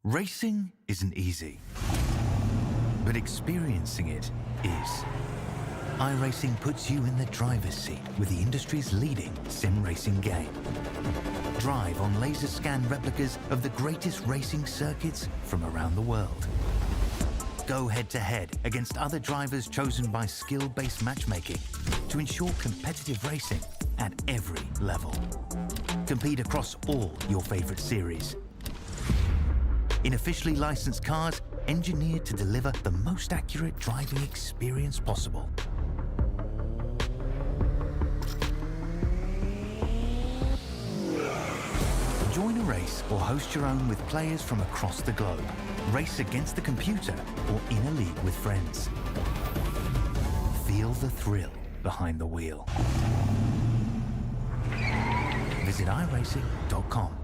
Racing isn't easy, but experiencing it is. iRacing puts you in the driver's seat with the industry's leading sim racing game. Drive on laser scan replicas of the greatest racing circuits from around the world. Go head-to-head against other drivers chosen by skill-based matchmaking to ensure competitive racing at every level. Compete across all your favorite series. In officially licensed cars, engineered to deliver the most accurate driving experience possible. Join a race or host your own with players from across the globe. Race against the computer or in a league with friends. Feel the thrill behind the wheel. Visit iRacing.com.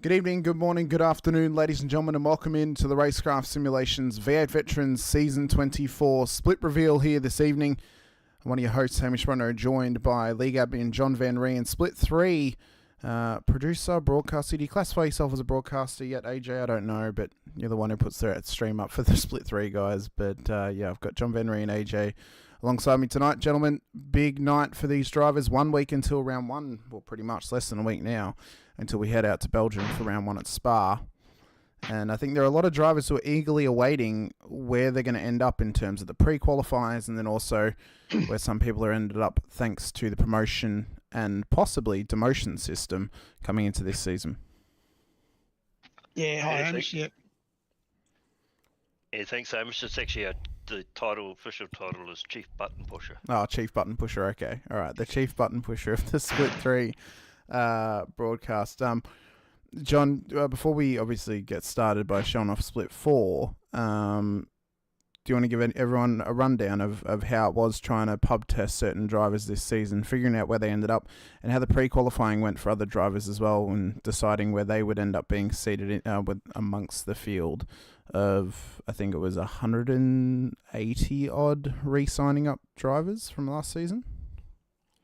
Good evening, good morning, good afternoon, ladies and gentlemen, and welcome into the Racecraft Simulations V8 Veterans Season 24 split reveal here this evening. I'm one of your hosts, Hamish Munro, joined by League admin Jon Van Ree in Split 3. Producer, broadcaster, do you classify yourself as a broadcaster yet, AJ? I don't know, but you're the one who puts the stream up for the Split 3 guys. But yeah, I've got Jon Van Ree and AJ alongside me tonight. Gentlemen, big night for these drivers. 1 week until round one. Well, pretty much less than a week now, until we head out to Belgium for round one at Spa. And I think there are a lot of drivers who are eagerly awaiting where they're going to end up in terms of the pre-qualifiers, and then also where some people are ended up thanks to the promotion and possibly demotion system coming into this season. Yeah, hi, Hamish. Yep. Yeah, thanks, Hamish. It's actually the official title is Chief Button Pusher. Oh, Chief Button Pusher, okay. All right, the Chief Button Pusher of the Split 3 broadcast. Jon, before we obviously get started by showing off Split 4, do you want to give everyone a rundown of how it was trying to pub test certain drivers this season, figuring out where they ended up, and how the pre-qualifying went for other drivers as well, and deciding where they would end up being seated in, amongst the field of, I think it was 180 odd re-signing up drivers from last season?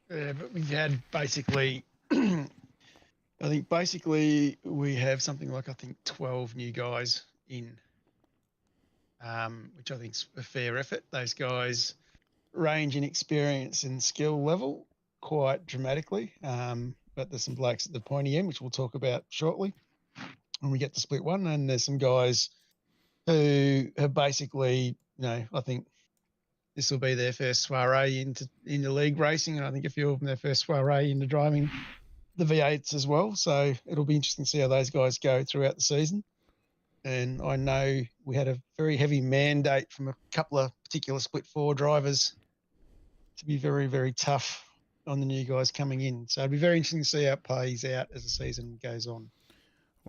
Yeah, but we've had basically, I think basically we have something like, 12 new guys in, which I think is a fair effort. Those guys range in experience and skill level quite dramatically, but there's some blokes at the pointy end, which we'll talk about shortly when we get to Split 1, and there's some guys who have basically, I think this will be their first soiree into league racing, and I think a few of them their first soiree into driving the V8s as well. So it'll be interesting to see how those guys go throughout the season. and I know we had a very heavy mandate from a couple of particular Split 4 drivers to be very, very tough on the new guys coming in. So it'd be very interesting to see how it plays out as the season goes on.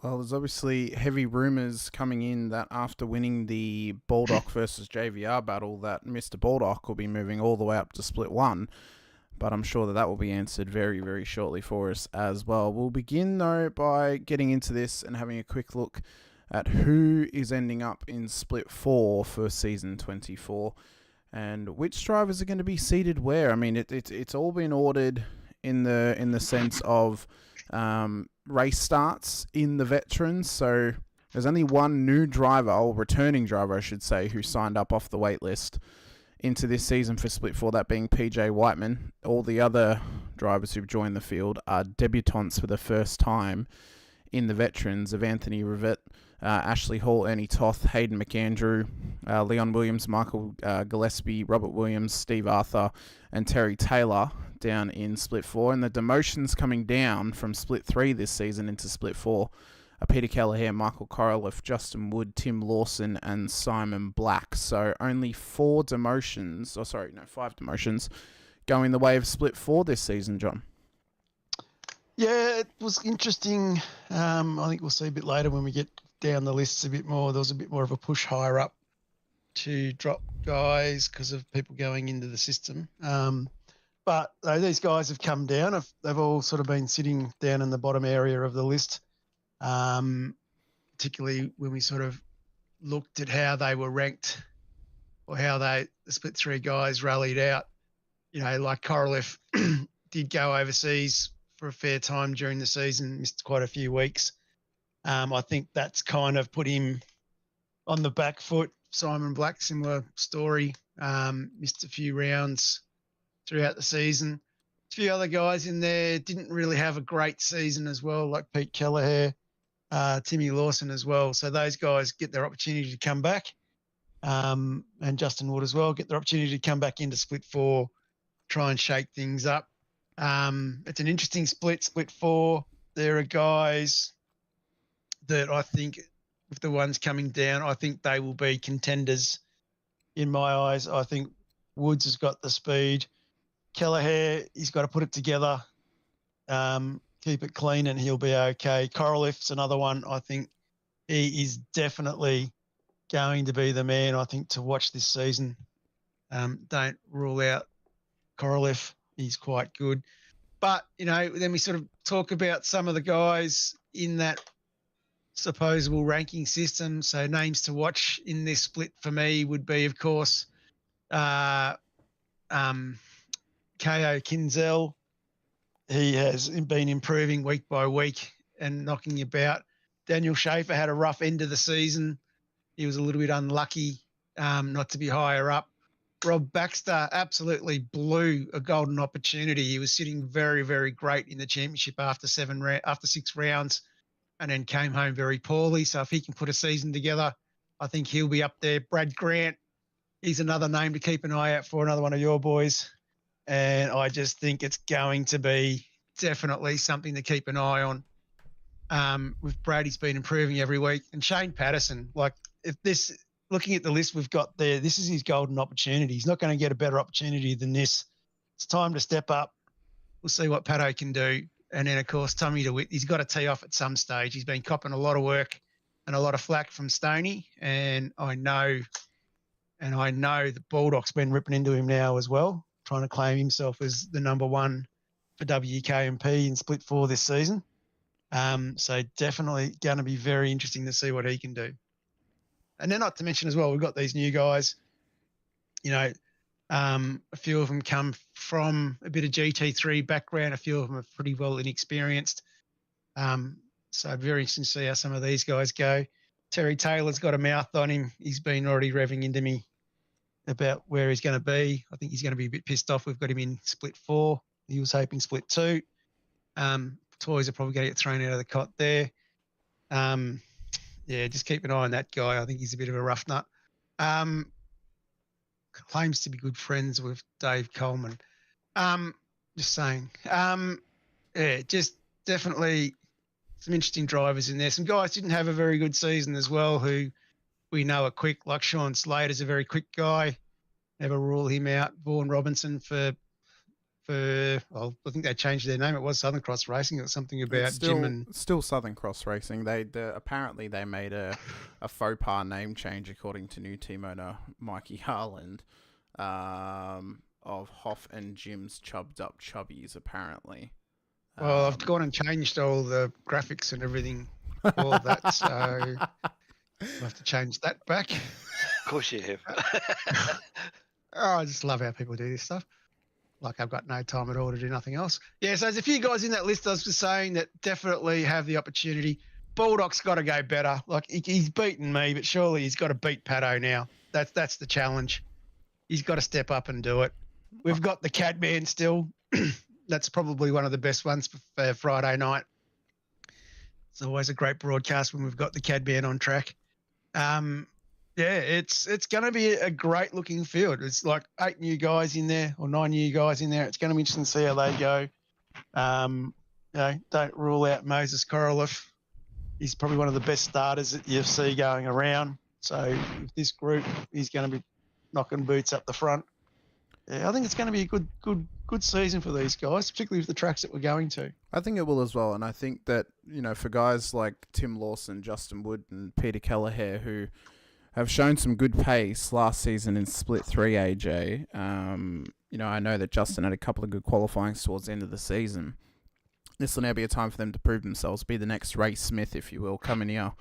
Well, there's obviously heavy rumours coming in that after winning the Baldock versus JVR battle, that Mr. Baldock will be moving all the way up to Split 1. But I'm sure that will be answered very, very shortly for us as well. We'll begin, though, by getting into this and having a quick look at who is ending up in Split 4 for Season 24. And which drivers are going to be seated where? I mean, it's all been ordered in the sense of race starts in the veterans. So there's only one new driver, or returning driver, I should say, who signed up off the wait list into this season for Split 4, that being PJ Whiteman. All the other drivers who've joined the field are debutants for the first time in the veterans of Anthony Rivett, Ashley Hall, Ernie Toth, Hayden McAndrew, Leon Williams, Michael Gillespie, Robert Williams, Steve Arthur, and Terry Taylor down in Split 4. And the demotions coming down from Split 3 this season into Split 4 are Peter Kelleher, Michael Korolev, Justin Wood, Tim Lawson, and Simon Black. So only 5 demotions going the way of Split 4 this season, John. Yeah, it was interesting. I think we'll see a bit later when we get down the lists a bit more. There was a bit more of a push higher up to drop guys because of people going into the system. But these guys have come down. They've all sort of been sitting down in the bottom area of the list, particularly when we sort of looked at how they were ranked or how the Split 3 guys rallied out. You know, like Korolev did go overseas for a fair time during the season, missed quite a few weeks. I think that's kind of put him on the back foot. Simon Black, similar story, missed a few rounds throughout the season. A few other guys in there didn't really have a great season as well, like Pete Kelleher, Timmy Lawson as well. So those guys get their opportunity to come back, and Justin Wood as well, get their opportunity to come back into Split 4, try and shake things up. It's an interesting Split 4. There are guys that I think, with the ones coming down, I think they will be contenders in my eyes. I think Woods has got the speed. Kelleher, he's got to put it together, keep it clean, and he'll be okay. Korolev's another one. I think he is definitely going to be the man, I think, to watch this season. Don't rule out Korolev. He's quite good. But, you know, then we sort of talk about some of the guys in that supposable ranking system. So names to watch in this split for me would be, of course, Ko Kinzel. He has been improving week by week and knocking about. Daniel Schaefer had a rough end of the season. He was a little bit unlucky not to be higher up. Rob Baxter absolutely blew a golden opportunity. He was sitting very, very great in the championship after 6 rounds, and then came home very poorly. So if he can put a season together, I think he'll be up there. Brad Grant, he's another name to keep an eye out for, another one of your boys. And I just think it's going to be definitely something to keep an eye on. With Brad, he's been improving every week. And Shane Patterson, like, if this, looking at the list we've got there, this is his golden opportunity. He's not going to get a better opportunity than this. It's time to step up. We'll see what Pato can do. And then, of course, Tommy DeWitt, he's got to tee off at some stage. He's been copping a lot of work and a lot of flack from Stoney. And I know that Baldock's been ripping into him now as well, trying to claim himself as the number one for WKMP in Split 4 this season. So definitely going to be very interesting to see what he can do. And then, not to mention as well, we've got these new guys, you know, a few of them come from a bit of GT3 background. A few of them are pretty well inexperienced. So very interesting to see how some of these guys go. Terry Taylor's got a mouth on him. He's been already revving into me about where he's going to be. I think he's going to be a bit pissed off. We've got him in Split 4. He was hoping Split 2. Toys are probably going to get thrown out of the cot there. Yeah, just keep an eye on that guy. I think he's a bit of a rough nut. Claims to be good friends with Dave Coleman. Just saying. Yeah, just definitely some interesting drivers in there. Some guys didn't have a very good season as well, who we know are quick, like Sean Slater's a very quick guy. Never rule him out. Vaughan Robinson well, I think they changed their name. It was Southern Cross Racing. It was something about Jim and still Southern Cross Racing. Apparently they made a faux pas name change according to new team owner Mikey Harland, of Hoff and Jim's chubbed up chubbies apparently. Well, I've gone and changed all the graphics and everything, all of that. So I'll have to change that back. Of course you have. Oh, I just love how people do this stuff. Like I've got no time at all to do nothing else. Yeah, so there's a few guys in that list I was just saying that definitely have the opportunity. Baldock's got to go better. Like he's beaten me, but surely he's got to beat Pato now. That's the challenge. He's got to step up and do it. We've got the Cadman still. That's probably one of the best ones for Friday night. It's always a great broadcast when we've got the Cadman on track. Yeah, it's going to be a great looking field. It's like 8 new guys in there or 9 new guys in there. It's going to be interesting to see how they go. Don't rule out Moses Korolev. He's probably one of the best starters that you see going around. So with this group, he's going to be knocking boots up the front. Yeah, I think it's going to be a good season for these guys, particularly with the tracks that we're going to. I think it will as well, and I think that for guys like Tim Lawson, Justin Wood, and Peter Kelleher who have shown some good pace last season in Split 3 AJ. I know that Justin had a couple of good qualifyings towards the end of the season. This will now be a time for them to prove themselves, be the next Ray Smith, if you will, come in here,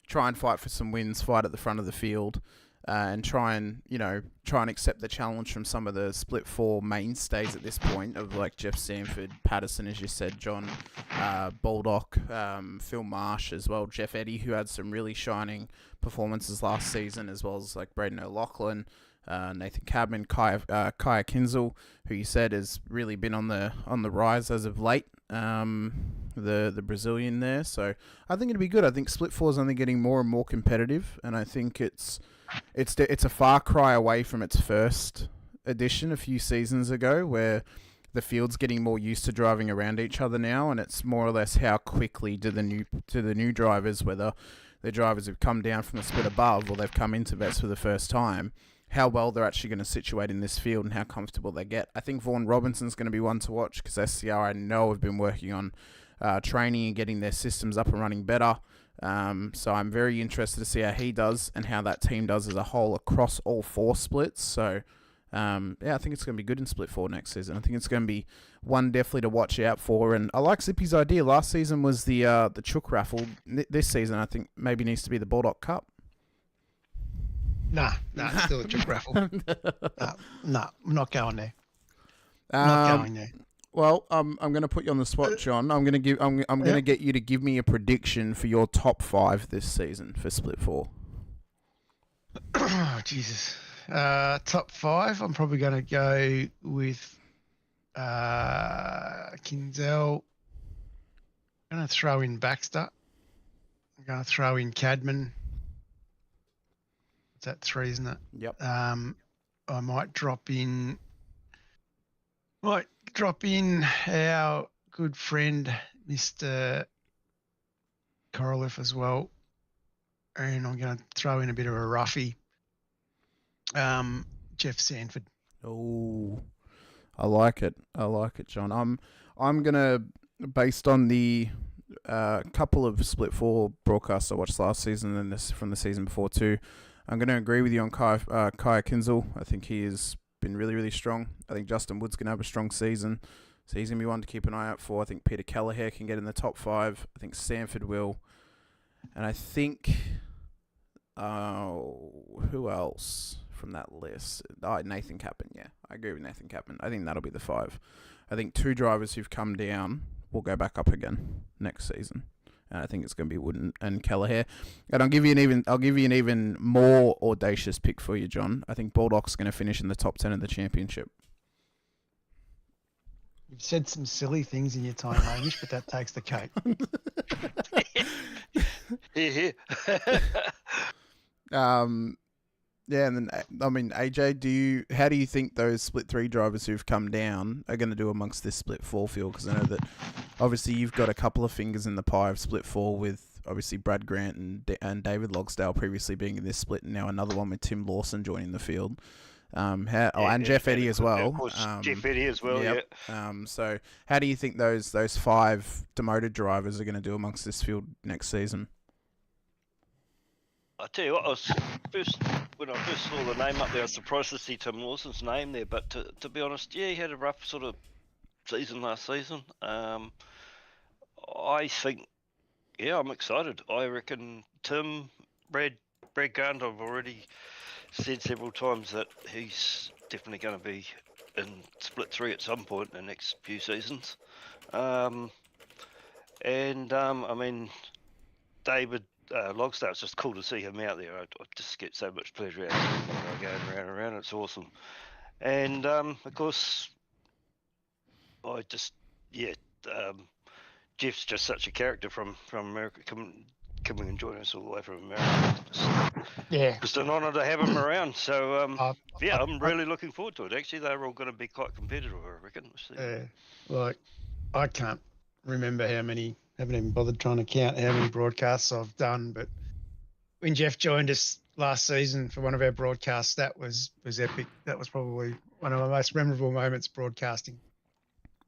try and fight for some wins, fight at the front of the field, and try and accept the challenge from some of the Split 4 mainstays at this point of like Jeff Sanford, Patterson, as you said, John, Baldock, Phil Marsh as well, Jeff Eddy, who had some really shining performances last season, as well as like Braden O'Loughlin, Nathan Cadman, Kaya Kinzel, who you said has really been on the rise as of late, the Brazilian there. So I think it'll be good. I think Split 4 is only getting more and more competitive, and I think it's a far cry away from its first edition a few seasons ago, where the field's getting more used to driving around each other now, and it's more or less how quickly do the new drivers, whether the drivers have come down from the split above or they've come into vets for the first time, how well they're actually going to situate in this field and how comfortable they get. I think Vaughan Robinson's going to be one to watch because SCR, I know, have been working on training and getting their systems up and running better. So I'm very interested to see how he does and how that team does as a whole across all 4 splits. So, I think it's going to be good in Split 4 next season. I think it's going to be one definitely to watch out for. And I like Zippy's idea. Last season was the Chook raffle. This season, I think maybe needs to be the Baldock Cup. Nah, it's still a Chook raffle. I'm not going there. Not going there. Well, I'm going to put you on the spot, John. I'm going to get you to give me a prediction for your top 5 this season for Split 4. Oh, Jesus. Top 5, I'm probably going to go with Kinzel. I'm going to throw in Baxter. I'm going to throw in Cadman. It's at 3, isn't it? Yep. I might drop in our good friend, Mr. Korolev as well. And I'm going to throw in a bit of a roughie. Jeff Sanford. Oh, I like it, John. I'm gonna, based on the couple of Split 4 broadcasts I watched last season and this from the season before too, I'm gonna agree with you on Kaya Kinzel. I think he has been really, really strong. I think Justin Wood's gonna have a strong season, so he's gonna be one to keep an eye out for. I think Peter Kelleher can get in the top 5. I think Sanford will, and I think who else from that list? Nathan Cadman. Yeah, I agree with Nathan Cadman. I think that'll be the 5. I think 2 drivers who've come down will go back up again next season. And I think it's going to be Wood and Kelleher. And I'll give you an even more audacious pick for you, John. I think Baldock's going to finish in the top 10 of the championship. You've said some silly things in your time, Hamish, but that takes the cake. Here. Yeah, and then I mean, AJ, how do you think those Split 3 drivers who've come down are going to do amongst this Split 4 field? Because I know that obviously you've got a couple of fingers in the pie of Split 4 with obviously Brad Grant and David Logsdale previously being in this split, and now another one with Tim Lawson joining the field. And Jeff Eddy as well. Of course, Jeff Eddy as well. Yep. Yeah. So how do you think those 5 demoted drivers are going to do amongst this field next season? I tell you what, when I first saw the name up there, I was surprised to see Tim Lawson's name there. But to be honest, yeah, he had a rough sort of season last season. I think, yeah, I'm excited. I reckon Tim, Brad Grant, I've already said several times that he's definitely going to be in Split 3 at some point in the next few seasons. I mean, David Logsdale, it's just cool to see him out there. I just get so much pleasure out of him going round and round. It's awesome. And of course, Jeff's just such a character from America, coming and joining us all the way from America. Just an honour to have him around. So I'm really looking forward to it. Actually, they're all going to be quite competitive, I reckon. Like I can't remember how many. Haven't even bothered trying to count how many broadcasts I've done, but when Jeff joined us last season for one of our broadcasts, that was epic. That was probably one of my most memorable moments broadcasting.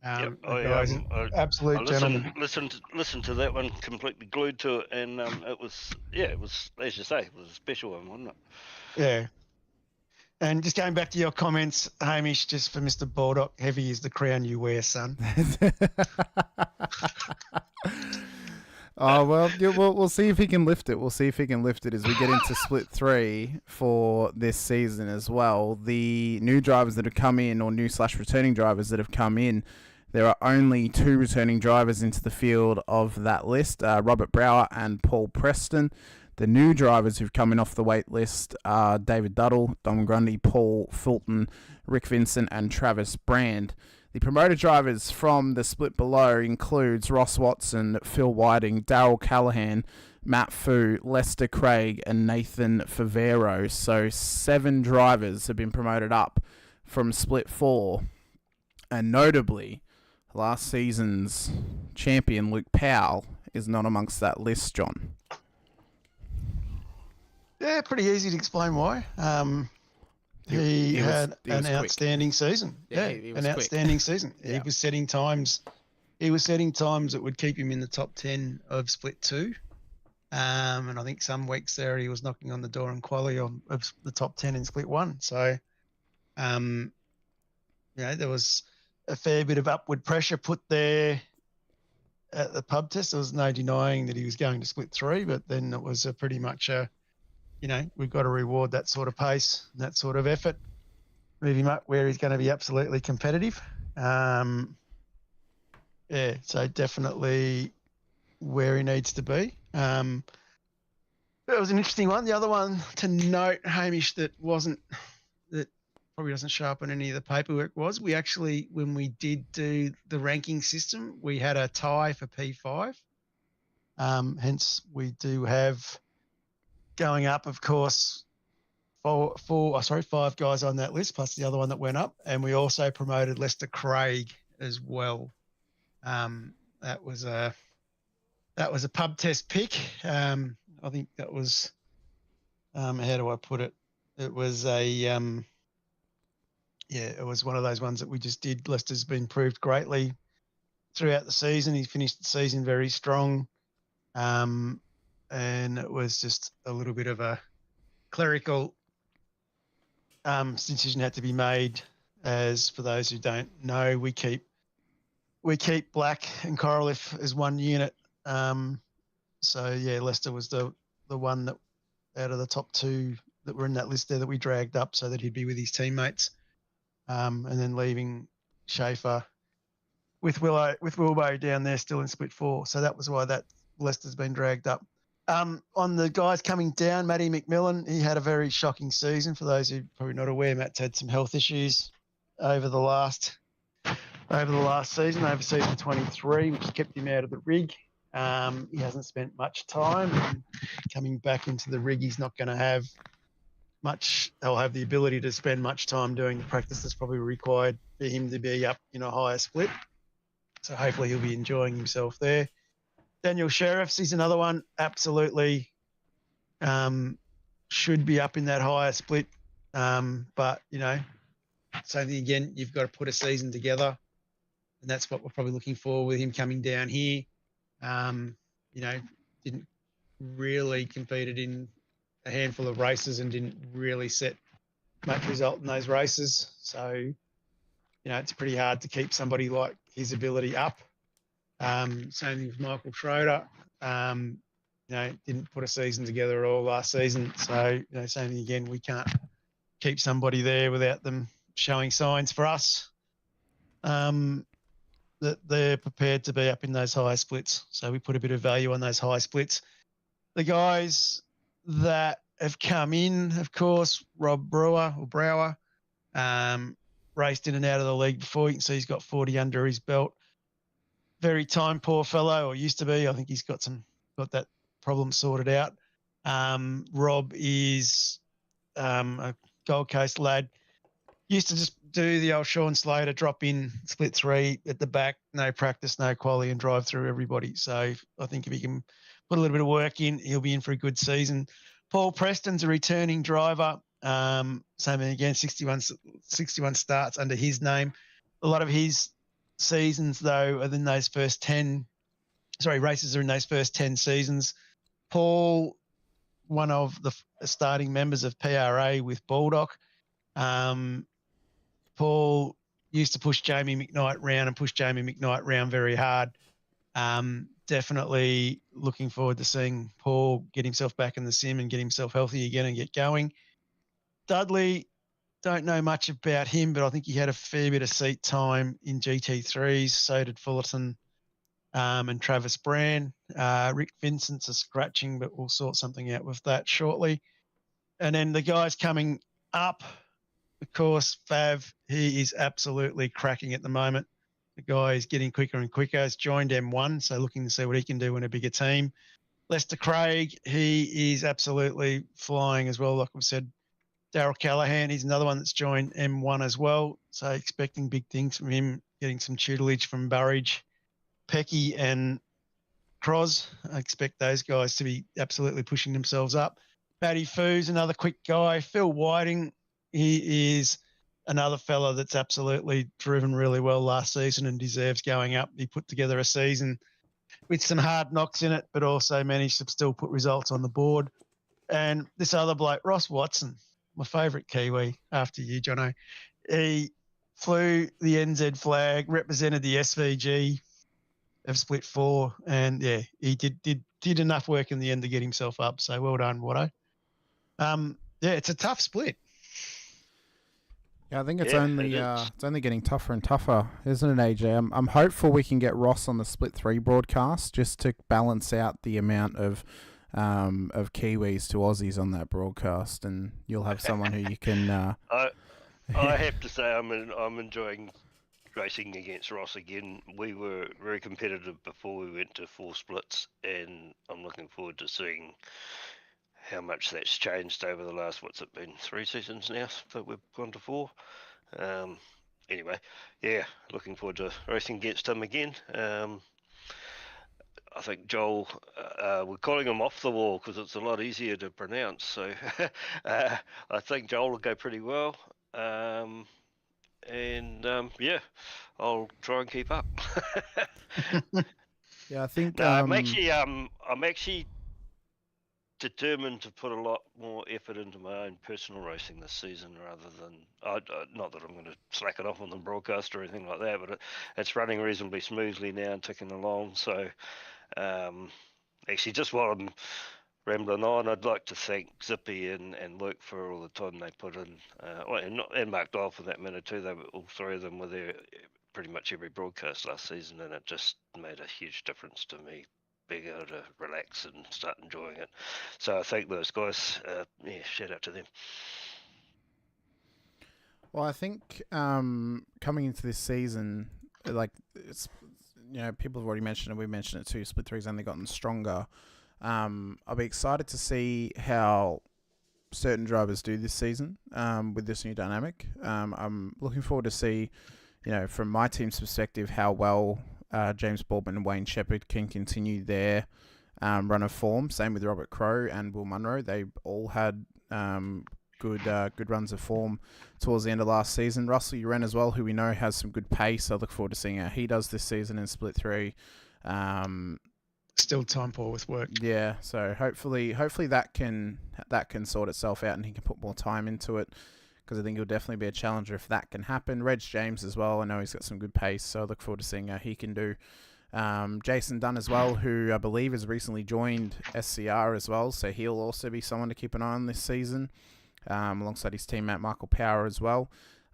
Absolute gentleman. Listen to that one, completely glued to it, and it was as you say, it was a special one, wasn't it? Yeah. And just going back to your comments, Hamish, just for Mr. Baldock, heavy is the crown you wear, son. Oh, well, we'll see if he can lift it. We'll see if he can lift it as we get into Split 3 for this season as well. The new drivers that have come in, or new/returning drivers that have come in, there are only 2 returning drivers into the field of that list, Robert Brower and Paul Preston. The new drivers who've come in off the wait list are David Duddle, Dom Grundy, Paul Fulton, Rick Vincent, and Travis Brand. The promoted drivers from the split below includes Ross Watson, Phil Whiting, Darryl Callahan, Matt Fu, Lester Craig, and Nathan Favero. So 7 drivers have been promoted up from Split 4. And notably, last season's champion, Luke Powell, is not amongst that list, John. Yeah, pretty easy to explain why. He had an outstanding season. Outstanding season. Yeah. He was setting times. That would keep him in the top 10 of Split 2. And I think some weeks there he was knocking on the door in quali of the top 10 in Split 1. So, there was a fair bit of upward pressure put there at the pub test. There was no denying that he was going to Split 3, but then it was pretty much we've got to reward that sort of pace and that sort of effort, move him up where he's going to be absolutely competitive. So definitely where he needs to be. That was an interesting one. The other one to note, Hamish, that probably doesn't show up on any of the paperwork was we actually, when we did do the ranking system, we had a tie for P5. Hence we do have going up, of course, 5 guys on that list, plus the other one that went up. And we also promoted Lester Craig as well. That was a pub test pick. I think that was, how do I put it? It was it was one of those ones that we just did. Lester's been proved greatly throughout the season. He finished the season very strong. And it was just a little bit of a clerical decision had to be made. As for those who don't know, we keep Black and Coraliff as one unit. Lester was the one that out of the top 2 that were in that list there that we dragged up so that he'd be with his teammates, and then leaving Schaefer with Wilbo down there still in Split 4. So that was why that Lester's been dragged up. On the guys coming down, Matty McMillan, he had a very shocking season. For those who are probably not aware, Matt's had some health issues over the last season, over season 23, which kept him out of the rig. He hasn't spent much time. And coming back into the rig, he's not going to have he'll have the ability to spend much time doing the practice that's probably required for him to be up in a higher split. So hopefully he'll be enjoying himself there. Daniel Sheriffs, he's another one. Absolutely should be up in that higher split. But, same thing again, you've got to put a season together. And that's what we're probably looking for with him coming down here. Didn't really competed in a handful of races and didn't really set much result in those races. So, it's pretty hard to keep somebody like his ability up. Same thing with Michael Schroeder. Didn't put a season together at all last season. So, same thing again, we can't keep somebody there without them showing signs for us that they're prepared to be up in those high splits. So we put a bit of value on those high splits. The guys that have come in, of course, Rob Brower, raced in and out of the league before. You can see he's got 40 under his belt. Very time poor fellow, or used to be. I think he's got that problem sorted out. Rob is a Gold Coast lad. Used to just do the old Sean Slater drop in split 3 at the back, no practice, no quality, and drive through everybody. So I think if he can put a little bit of work in, he'll be in for a good season. Paul Preston's a returning driver. Same thing again, 61 starts under his name. A lot of his seasons, though, are in those first 10. Races are in those first 10 seasons. Paul, one of the starting members of PRA with Baldock. Paul used to push Jamie McKnight round very hard. Definitely looking forward to seeing Paul get himself back in the sim and get himself healthy again and get going. Dudley, don't know much about him, but I think he had a fair bit of seat time in GT3s. So did Fullerton and Travis Brand. Rick Vincent's a scratching, but we'll sort something out with that shortly. And then the guys coming up, of course, Fav, he is absolutely cracking at the moment. The guy is getting quicker and quicker. He's joined M1, so looking to see what he can do in a bigger team. Lester Craig, he is absolutely flying as well. Like we said, Darryl Callahan, he's another one that's joined M1 as well. So expecting big things from him, getting some tutelage from Burridge, Pecky and Croz. I expect those guys to be absolutely pushing themselves up. Paddy Foos, another quick guy. Phil Whiting, he is another fella that's absolutely driven really well last season and deserves going up. He put together a season with some hard knocks in it, but also managed to still put results on the board. And this other bloke, Ross Watson, my favourite Kiwi after you, Jono, he flew the NZ flag, represented the SVG of Split 4, and yeah, he did enough work in the end to get himself up. So well done, Watto. It's a tough split. Yeah, I think it's only getting tougher and tougher, isn't it, AJ? I'm hopeful we can get Ross on the Split 3 broadcast just to balance out the amount of Kiwis to Aussies on that broadcast, and you'll have someone who you can. I have to say, I'm enjoying racing against Ross again. We were very competitive before we went to 4 splits, and I'm looking forward to seeing how much that's changed over the last, 3 seasons now that we've gone to 4. Anyway, yeah, looking forward to racing against him again. I think Joel, we're calling him Off the Wall because it's a lot easier to pronounce. So I think Joel will go pretty well. I'll try and keep up. Yeah, I think I'm actually determined to put a lot more effort into my own personal racing this season rather than not that I'm going to slack it off on the broadcast or anything like that, but it's running reasonably smoothly now and ticking along. So actually, just while I'm rambling on, I'd like to thank Zippy and Luke for all the time they put in, and Mark Doyle for that matter too. All 3 of them were there pretty much every broadcast last season, and it just made a huge difference to me being able to relax and start enjoying it. So I thank those guys. Shout out to them. Well, I think coming into this season, like it's people have already mentioned it. We mentioned it too. Split 3's only gotten stronger. I'll be excited to see how certain drivers do this season with this new dynamic. I'm looking forward to see, from my team's perspective, how well James Baldwin and Wayne Shepherd can continue their run of form. Same with Robert Crow and Will Munro. They all had good runs of form towards the end of last season. Russell Uren as well, who we know has some good pace. I look forward to seeing how he does this season in Split 3. Still time poor with work. Yeah, so hopefully that can sort itself out and he can put more time into it, because I think he'll definitely be a challenger if that can happen. Reg James as well, I know he's got some good pace, so I look forward to seeing how he can do. Jason Dunn as well, who I believe has recently joined SCR as well, so he'll also be someone to keep an eye on this season, alongside his teammate Michael Power as well.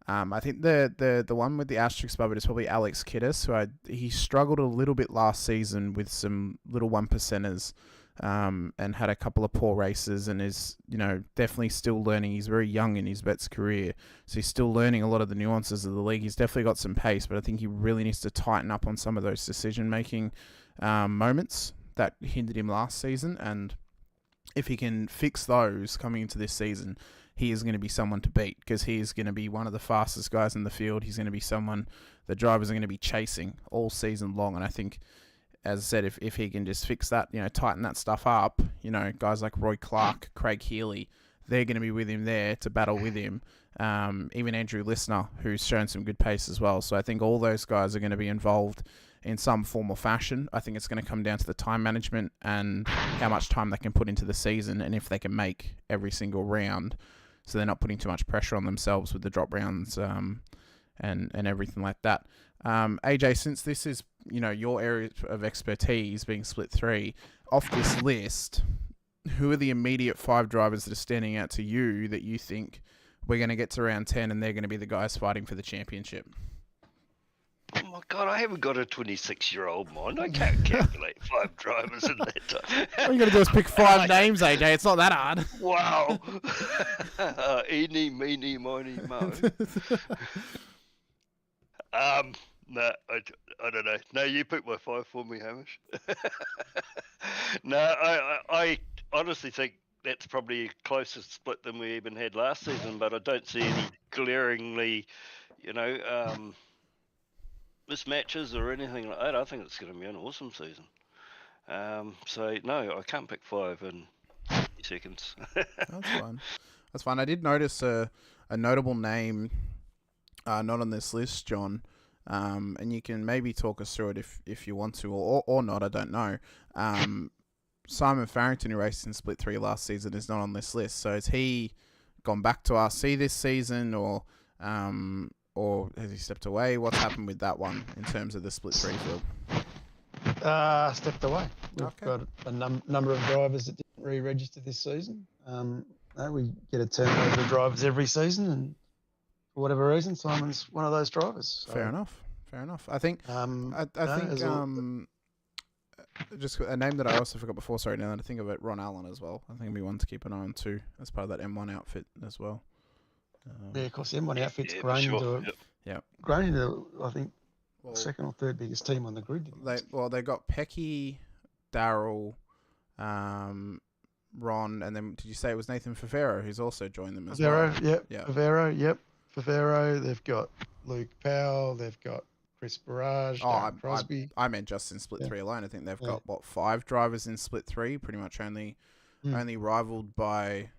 I think the one with the asterisk above it is probably Alex Kiddis, who he struggled a little bit last season with some little 1%ers, and had a couple of poor races, and is definitely still learning. He's very young in his vets career, so he's still learning a lot of the nuances of the league. He's definitely got some pace, but I think he really needs to tighten up on some of those decision making moments that hindered him last season, and if he can fix those coming into this season, he is going to be someone to beat, because he is going to be one of the fastest guys in the field. He's going to be someone the drivers are going to be chasing all season long. And I think, as I said, if he can just fix that, tighten that stuff up, guys like Roy Clark, Craig Healy, they're going to be with him there to battle with him. Even Andrew Listener, who's shown some good pace as well. So I think all those guys are going to be involved in some form or fashion. I think it's going to come down to the time management and how much time they can put into the season, and if they can make every single round, so they're not putting too much pressure on themselves with the drop rounds and everything like that. AJ, since this is your area of expertise, being Split 3, off this list, who are the immediate 5 drivers that are standing out to you that you think we're going to get to round 10 and they're going to be the guys fighting for the championship? Oh my God, I haven't got a 26-year-old mind. I can't calculate 5 drivers in that time. All you got to do is pick 5 names, AJ. It's not that hard. Wow. Eeny, meeny, miny, mo. No, I don't know. No, you pick my 5 for me, Hamish. No, I honestly think that's probably a closer split than we even had last season, but I don't see any glaringly, mismatches or anything like that. I think it's going to be an awesome season. So no, I can't pick 5 in 30 seconds. That's fine. I did notice a notable name not on this list, John. And you can maybe talk us through it if you want to, or not. I don't know. Simon Farrington, who raced in Split 3 last season, is not on this list. So has he gone back to RC this season, or has he stepped away? What's happened with that one in terms of the Split 3 field? Stepped away. We've got a number of drivers that didn't re-register this season. We get a turnover of drivers every season, and for whatever reason, Simon's one of those drivers. So, Fair enough. I think just a name that I also forgot before. Sorry, now that I think of it, Ron Allen as well. I think it'll be one to keep an eye on too, as part of that M1 outfit as well. Yeah, of course, the M1 outfit's grown into I think second or third biggest team on the grid. They got Pecky, Darryl, Ron, and then did you say it was Nathan Favero who's also joined them as well? Favero, yep. Favero, they've got Luke Powell, they've got Chris Barrage, Crosby. I meant just in Split 3 alone. I think they've got 5 drivers in Split 3, pretty much only rivaled by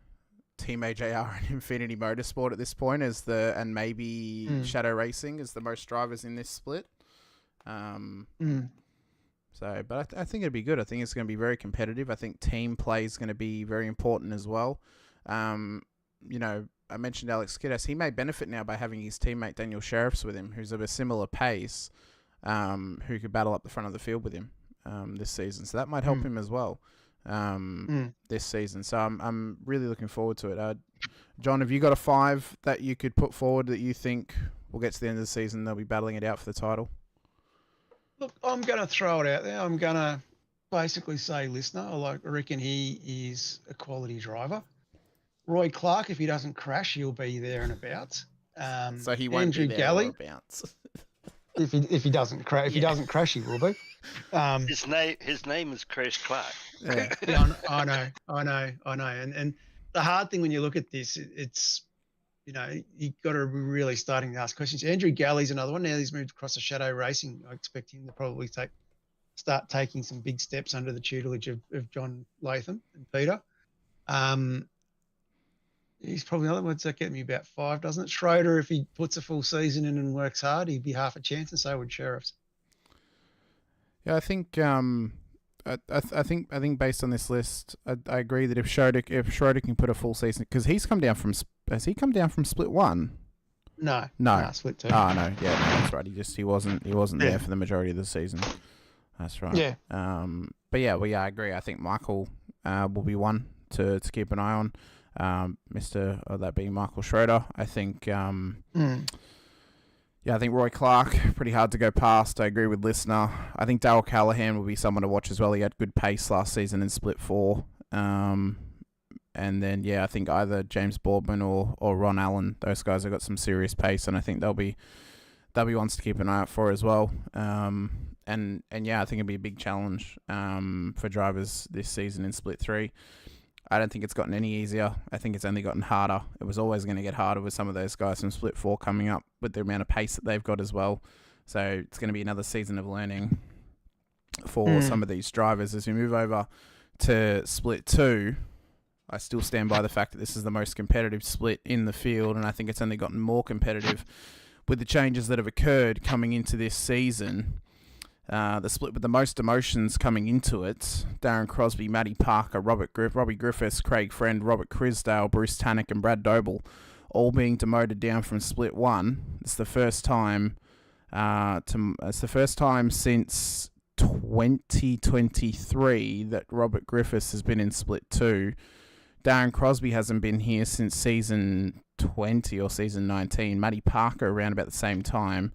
Team AJR and Infinity Motorsport at this point, and maybe Shadow Racing is the most drivers in this split. So, but I think it'd be good. I think it's going to be very competitive. I think team play is going to be very important as well. I mentioned Alex Kiddis. He may benefit now by having his teammate Daniel Sheriffs with him, who's of a similar pace, who could battle up the front of the field with him this season. So that might help him as well this season. So I'm really looking forward to it. John, have you got a 5 that you could put forward that you think will get to the end of the season, they'll be battling it out for the title? Look, I'm going to throw it out there. I'm going to basically say Listener. I reckon he is a quality driver. Roy Clark, if he doesn't crash, he'll be there and about. So he won't Andrew be there Galley, or abouts. if he doesn't crash, he will be. His name is Crash Clark. Yeah. I know. And the hard thing when you look at this, it's, you know, you've got to be really starting to ask questions. Andrew Galley's another one. Now he's moved across to Shadow Racing. I expect him to probably start taking some big steps under the tutelage of John Latham and Peter. He's probably another one that get me about 5, doesn't it? Schroeder, if he puts a full season in and works hard, he'd be half a chance, and so would Sheriffs. Yeah, I think I think based on this list, I agree that if Schroeder can put a full season, because has he come down from Split 1? No, Split 2. Oh no, yeah, no, that's right. He wasn't there for the majority of the season. That's right. Yeah. But yeah, I agree. I think Michael will be one to keep an eye on. That being Michael Schroeder. I think I think Roy Clark, pretty hard to go past. I agree with Listener. I think Dale Callahan will be someone to watch as well. He had good pace last season in Split 4. And then, I think either James Boardman or Ron Allen, those guys have got some serious pace, and I think they'll be ones to keep an eye out for as well. I think it'll be a big challenge for drivers this season in Split 3. I don't think it's gotten any easier. I think it's only gotten harder. It was always going to get harder with some of those guys from Split 4 coming up with the amount of pace that they've got as well. So it's going to be another season of learning for some of these drivers. As we move over to Split 2, I still stand by the fact that this is the most competitive split in the field, and I think it's only gotten more competitive with the changes that have occurred coming into this season. The split with the most emotions coming into it: Darren Crosby, Matty Parker, Robbie Griffiths, Craig Friend, Robert Crisdale, Bruce Tannock, and Brad Doble, all being demoted down from Split 1. It's the first time. It's the first time since 2023 that Robert Griffiths has been in Split 2. Darren Crosby hasn't been here since season 20 or season 19. Matty Parker around about the same time.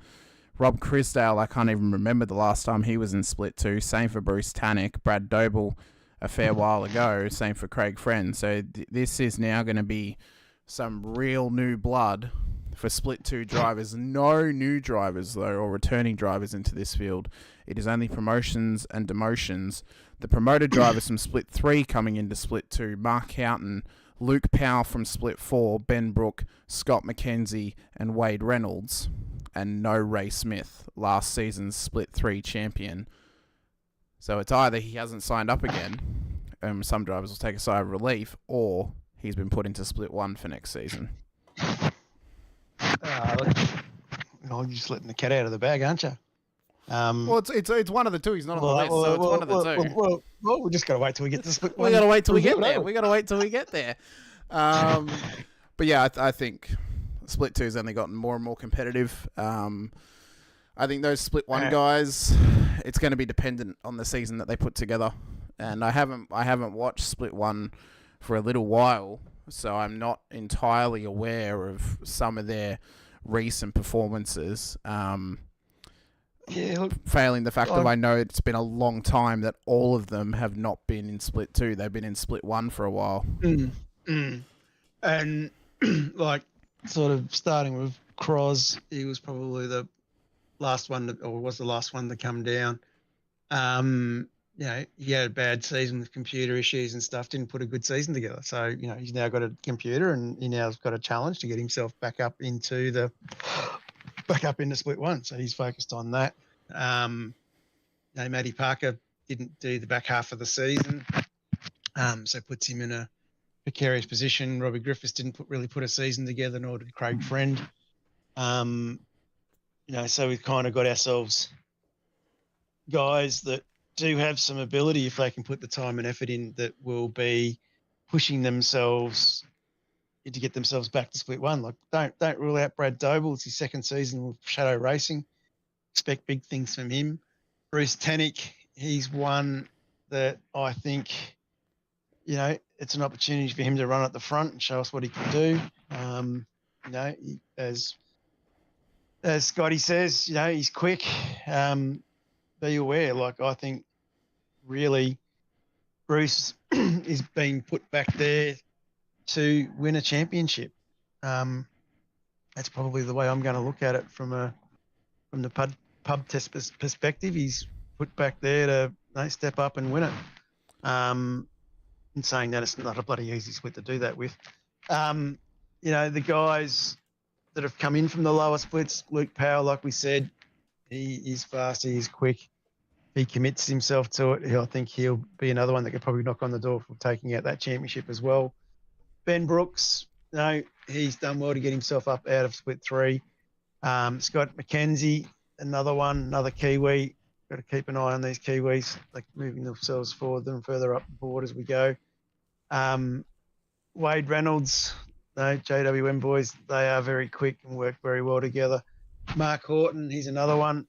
Rob Crisdale, I can't even remember the last time he was in Split 2. Same for Bruce Tannock. Brad Doble a fair while ago. Same for Craig Friend. So this is now going to be some real new blood for Split 2 drivers. No new drivers, though, or returning drivers into this field. It is only promotions and demotions. The promoted drivers from Split 3 coming into Split 2. Mark Houghton, Luke Powell from Split 4, Ben Brook, Scott McKenzie, and Wade Reynolds. And no Ray Smith, last season's Split 3 champion. So it's either he hasn't signed up again, some drivers will take a sigh of relief, or he's been put into Split 1 for next season. You're just letting the cat out of the bag, aren't you? Well, it's one of the two. He's not on the list, so it's one of the two. Well, we just got to wait till we get to Split 1. We got to wait till we get there. But yeah, I think Split 2's only gotten more and more competitive. I think those Split 1 guys, it's going to be dependent on the season that they put together. And I haven't watched Split 1 for a little while, so I'm not entirely aware of some of their recent performances. Failing the fact that I know it's been a long time that all of them have not been in Split 2. They've been in Split 1 for a while. And like, sort of starting with Cross, he was probably the last one to come down. He had a bad season with computer issues and stuff, didn't put a good season together. So, he's now got a computer and he now's got a challenge to get himself back up into Split 1. So he's focused on that. Matty Parker didn't do the back half of the season. So puts him in a precarious position. Robbie Griffiths didn't really put a season together, nor did Craig Friend. So we've kind of got ourselves guys that do have some ability, if they can put the time and effort in, that will be pushing themselves to get themselves back to Split 1. Like, don't rule out Brad Doble. It's his second season with Shadow Racing. Expect big things from him. Bruce Tannock, he's one that I think, it's an opportunity for him to run at the front and show us what he can do. As Scotty says, he's quick. Be aware. Like, I think really Bruce is being put back there to win a championship. That's probably the way I'm going to look at it from the pub test perspective. He's put back there to step up and win it. in saying that, it's not a bloody easy split to do that with. The guys that have come in from the lower splits, Luke Powell, like we said, he is fast, he is quick. He commits himself to it. I think he'll be another one that could probably knock on the door for taking out that championship as well. Ben Brooks, he's done well to get himself up out of split 3. Scott McKenzie, another Kiwi. Got to keep an eye on these Kiwis, like moving themselves forward and further up the board as we go. Wade Reynolds, JWM boys, they are very quick and work very well together. Mark Horton, he's another one.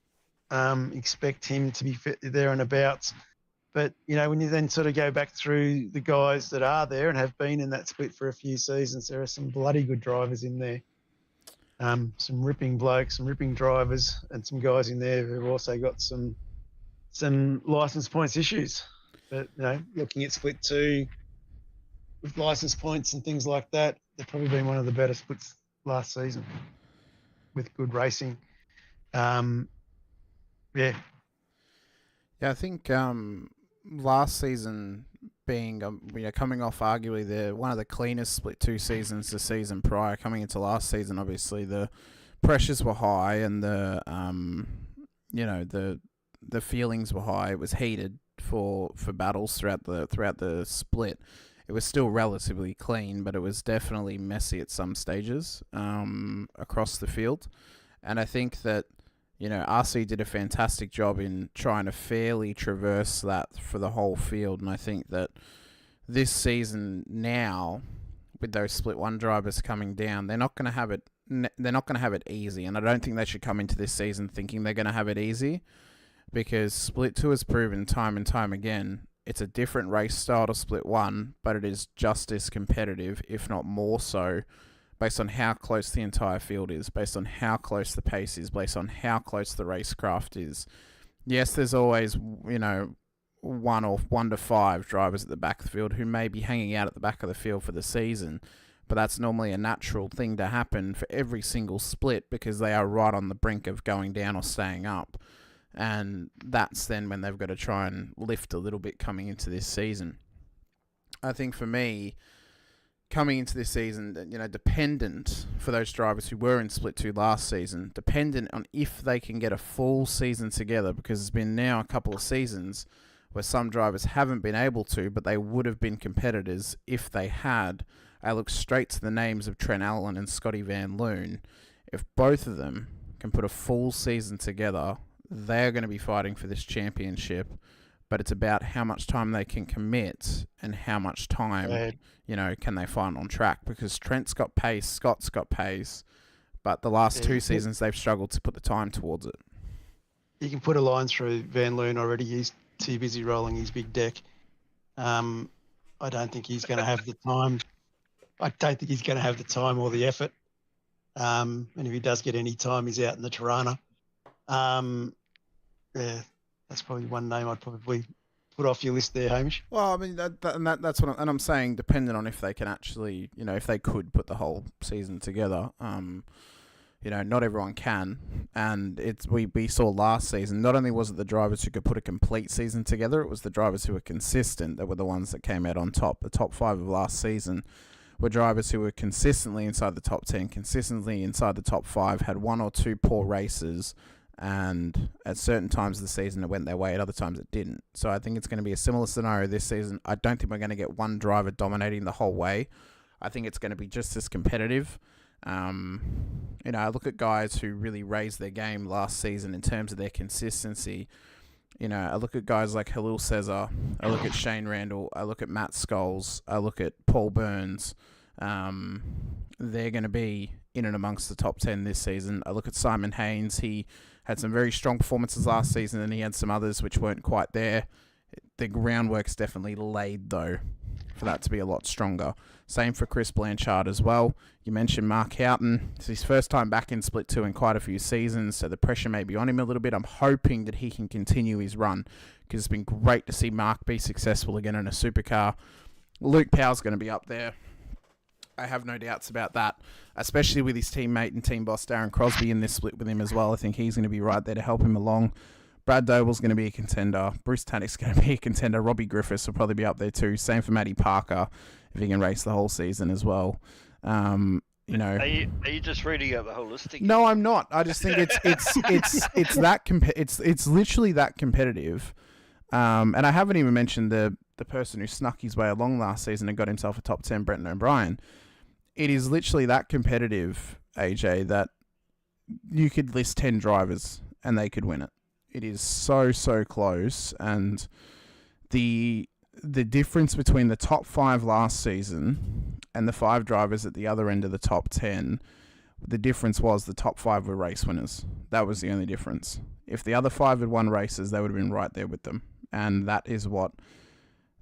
Expect him to be fit there and abouts. But, when you then sort of go back through the guys that are there and have been in that split for a few seasons, there are some bloody good drivers in there. Some ripping blokes, some ripping drivers, and some guys in there who've also got some license points issues. But, looking at split 2 with license points and things like that, they've probably been one of the better splits last season with good racing. Yeah, I think last season being coming off arguably one of the cleanest split 2 seasons the season prior, coming into last season, obviously the pressures were high and the feelings were high. It was heated for battles throughout the split. It was still relatively clean, but it was definitely messy at some stages across the field. And I think that RC did a fantastic job in trying to fairly traverse that for the whole field. And I think that this season now, with those split 1 drivers coming down, they're not going to have it. They're not going to have it easy. And I don't think they should come into this season thinking they're going to have it easy, because split 2 has proven time and time again it's a different race style to split 1, but it is just as competitive, if not more so, based on how close the entire field is, based on how close the pace is, based on how close the racecraft is. Yes, there's always, 1 to 5 drivers at the back of the field who may be hanging out at the back of the field for the season, but that's normally a natural thing to happen for every single split because they are right on the brink of going down or staying up. And that's then when they've got to try and lift a little bit coming into this season. I think for me, coming into this season, dependent for those drivers who were in Split 2 last season, dependent on if they can get a full season together, because there's been now a couple of seasons where some drivers haven't been able to, but they would have been competitors if they had. I look straight to the names of Trent Allen and Scotty Van Loon. If both of them can put a full season together, they're going to be fighting for this championship. But it's about how much time they can commit and how much time, can they find on track. Because Trent's got pace, Scott's got pace, but the last 2 seasons they've struggled to put the time towards it. You can put a line through Van Loon already. He's too busy rolling his big deck. I don't think he's going to have the time. I don't think he's going to have the time or the effort. And if he does get any time, he's out in the Tirana. That's probably one name I'd probably put off your list there, Hamish. Well, I mean, that's what I'm saying, dependent on if they can actually, if they could put the whole season together. Not everyone can. And we saw last season, not only was it the drivers who could put a complete season together, it was the drivers who were consistent that were the ones that came out on top. The top 5 of last season were drivers who were consistently inside the top 10, consistently inside the top 5, had 1 or 2 poor races, and at certain times of the season it went their way, at other times it didn't. So I think it's going to be a similar scenario this season. I don't think we're going to get one driver dominating the whole way. I think it's going to be just as competitive. I look at guys who really raised their game last season in terms of their consistency. I look at guys like Halil Cesar, I look at Shane Randall, I look at Matt Scholes, I look at Paul Burns. They're going to be in and amongst the top 10 this season. I look at Simon Haynes. He had some very strong performances last season, and he had some others which weren't quite there. The groundwork's definitely laid, though, for that to be a lot stronger. Same for Chris Blanchard as well. You mentioned Mark Houghton. It's his first time back in Split 2 in quite a few seasons, so the pressure may be on him a little bit. I'm hoping that he can continue his run, because it's been great to see Mark be successful again in a supercar. Luke Powell's going to be up there. I have no doubts about that, especially with his teammate and team boss Darren Crosby in this split with him as well. I think he's going to be right there to help him along. Brad Doble's going to be a contender. Bruce Tannick's going to be a contender. Robbie Griffiths will probably be up there too. Same for Matty Parker if he can race the whole season as well. You know, Are you just reading out the whole list again? no, I'm not. I just think it's literally that competitive. And I haven't even mentioned the person who snuck his way along last season and got himself a top 10, Brenton O'Brien. It is literally that competitive, AJ, that you could list 10 drivers and they could win it. It is so close, and the difference between the top 5 last season and the 5 drivers at the other end of the top 10, the difference was the top 5 were race winners. That was the only difference. If the other 5 had won races, they would have been right there with them. And that is what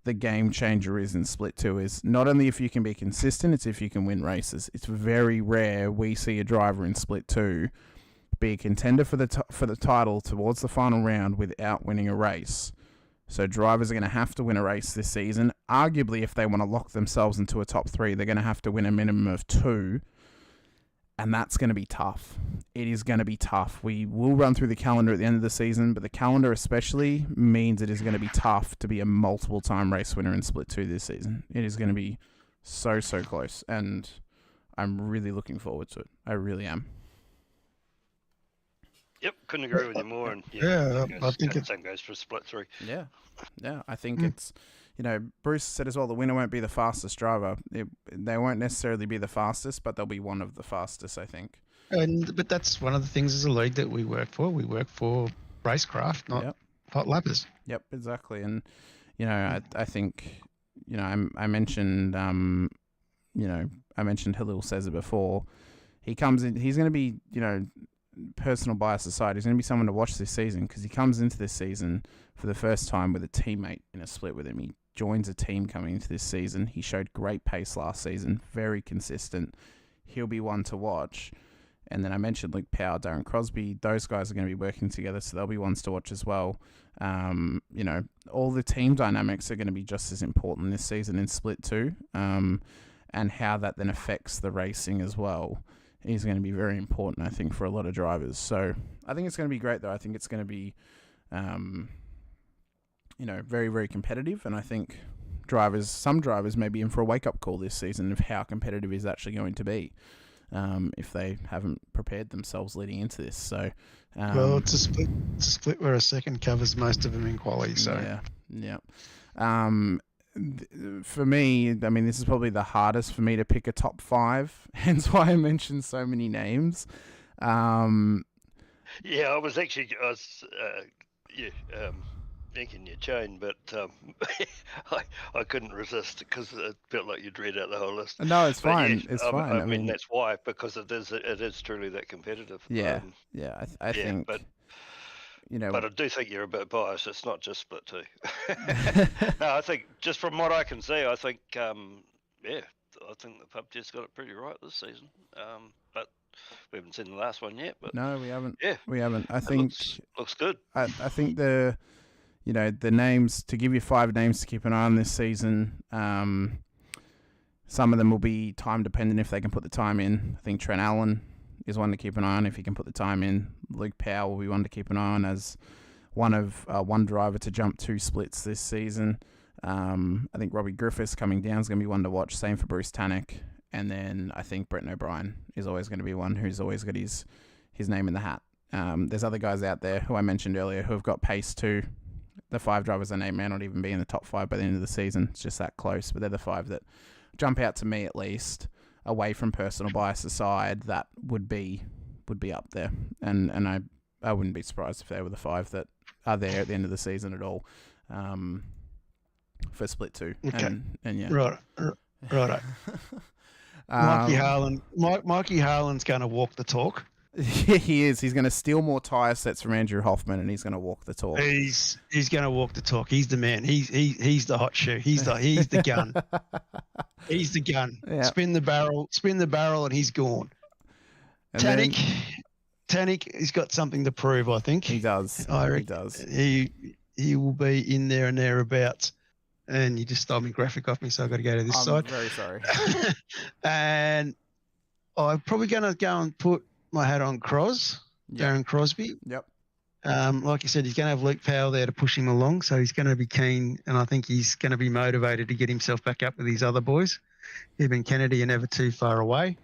the game changer is in Split 2, is not only if you can be consistent, it's if you can win races. It's very rare we see a driver in Split 2 be a contender for the title towards the final round without winning a race. So drivers are going to have to win a race this season. Arguably, if they want to lock themselves into a top 3, they're going to have to win a minimum of 2. And that's going to be tough. It is going to be tough. We will run through the calendar at the end of the season, but the calendar especially means it is going to be tough to be a multiple-time race winner in Split 2 this season. It is going to be so close, and I'm really looking forward to it. I really am. Yep, couldn't agree with you more. And I think the same goes for Split 3. Yeah, I think it's, you know, Bruce said as well, the winner won't be the fastest driver. They won't necessarily be the fastest, but they'll be one of the fastest, I think. But that's one of the things as a league that we work for. We work for Racecraft, not hot lappers. Yep, exactly. And, you know, I think, you know, I mentioned, you know, I mentioned Halil Cesar before. He comes in, he's going to be, you know, personal bias aside, he's going to be someone to watch this season, because he comes into this season for the first time with a teammate in a split with him. He joins a team coming into this season. He showed great pace last season, very consistent. He'll be one to watch. And then I mentioned Luke Powell, Darren Crosby. Those guys are going to be working together, so they'll be ones to watch as well. You know, all the team dynamics are going to be just as important this season in Split 2, and how that then affects the racing as well is going to be very important, I think, for a lot of drivers. So I think it's going to be great, though. I think it's going to be, you know, very competitive. And I think some drivers may be in for a wake-up call this season of how competitive it's actually going to be, if they haven't prepared themselves leading into this. So, well, it's a split where a second covers most of them in quality. So yeah. For me, I mean, this is probably the hardest for me to pick a top 5, hence why I mentioned so many names. I was yanking your chain, but I couldn't resist because it felt like you'd read out the whole list. No, it's But fine. yeah, It's I fine. mean, that's why, because it is truly that competitive. I think. But you know, I do think you're a bit biased. It's not just Split 2. No, I think just from what I can see, I think I think the PUBG's got it pretty right this season. But we haven't seen the last one yet. But no, we haven't. Yeah, we haven't. I think looks good. I think the names, to give you 5 names to keep an eye on this season. Some of them will be time dependent if they can put the time in. I think Trent Allen is one to keep an eye on if he can put the time in. Luke Powell will be one to keep an eye on as one driver to jump 2 splits this season. I think Robbie Griffiths coming down is going to be one to watch. Same for Bruce Tannick. And then I think Brenton O'Brien is always going to be one who's always got his name in the hat. There's other guys out there who I mentioned earlier who have got pace too. The 5 drivers I named may not even be in the top 5 by the end of the season. It's just that close. But they're the 5 that jump out to me, at least, away from personal bias aside, that would be up there. And I wouldn't be surprised if they were the 5 that are there at the end of the season at all, for Split 2. Okay. And yeah. Right. Mikey Harlan's going to walk the talk. He is. He's going to steal more tyre sets from Andrew Hoffman, and he's going to walk the talk. He's going to walk the talk. He's the man. He's the hot shoe. He's the gun. He's the gun. Yeah. Spin the barrel, and he's gone. And Tannick, he's got something to prove, I think. He does. He does. He will be in there and thereabouts. And you just stole my graphic off me, so I've got to go to this side. I'm very sorry. And I'm probably going to go and put my hat on Darren Crosby. Yep. Like you said, he's going to have Luke Powell there to push him along, so he's going to be keen, and I think he's going to be motivated to get himself back up with his other boys. Eben Kennedy are never too far away.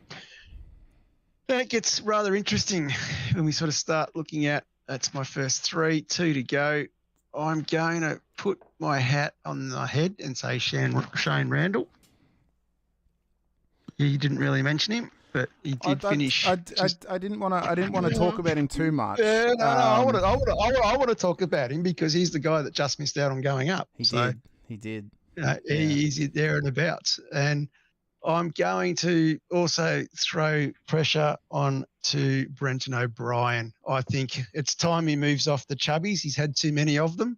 Then it gets rather interesting when we sort of start looking at, that's my first 3, 2 to go. I'm going to put my hat on the head and say Shane Randall. You didn't really mention him, but he did finish. I didn't want to talk about him too much. Yeah, no, I want to talk about him because he's the guy that just missed out on going up. He did. He's there and abouts, and I'm going to also throw pressure on to Brenton O'Brien. I think it's time he moves off the chubbies. He's had too many of them.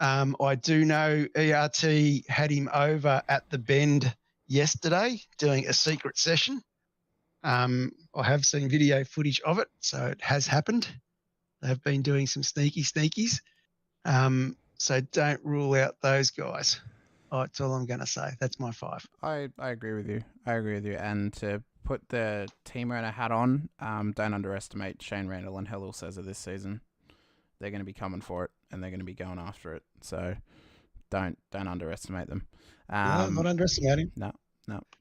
I do know ERT had him over at the Bend yesterday doing a secret session. I have seen video footage of it, so it has happened. They have been doing some sneakies. So don't rule out those guys. That's all I'm going to say. That's my 5. I agree with you. And to put the team owner hat on, don't underestimate Shane Randall and Hellel Cesar this season. They're going to be coming for it, and they're going to be going after it. So don't underestimate them. No, I'm not underestimating. No.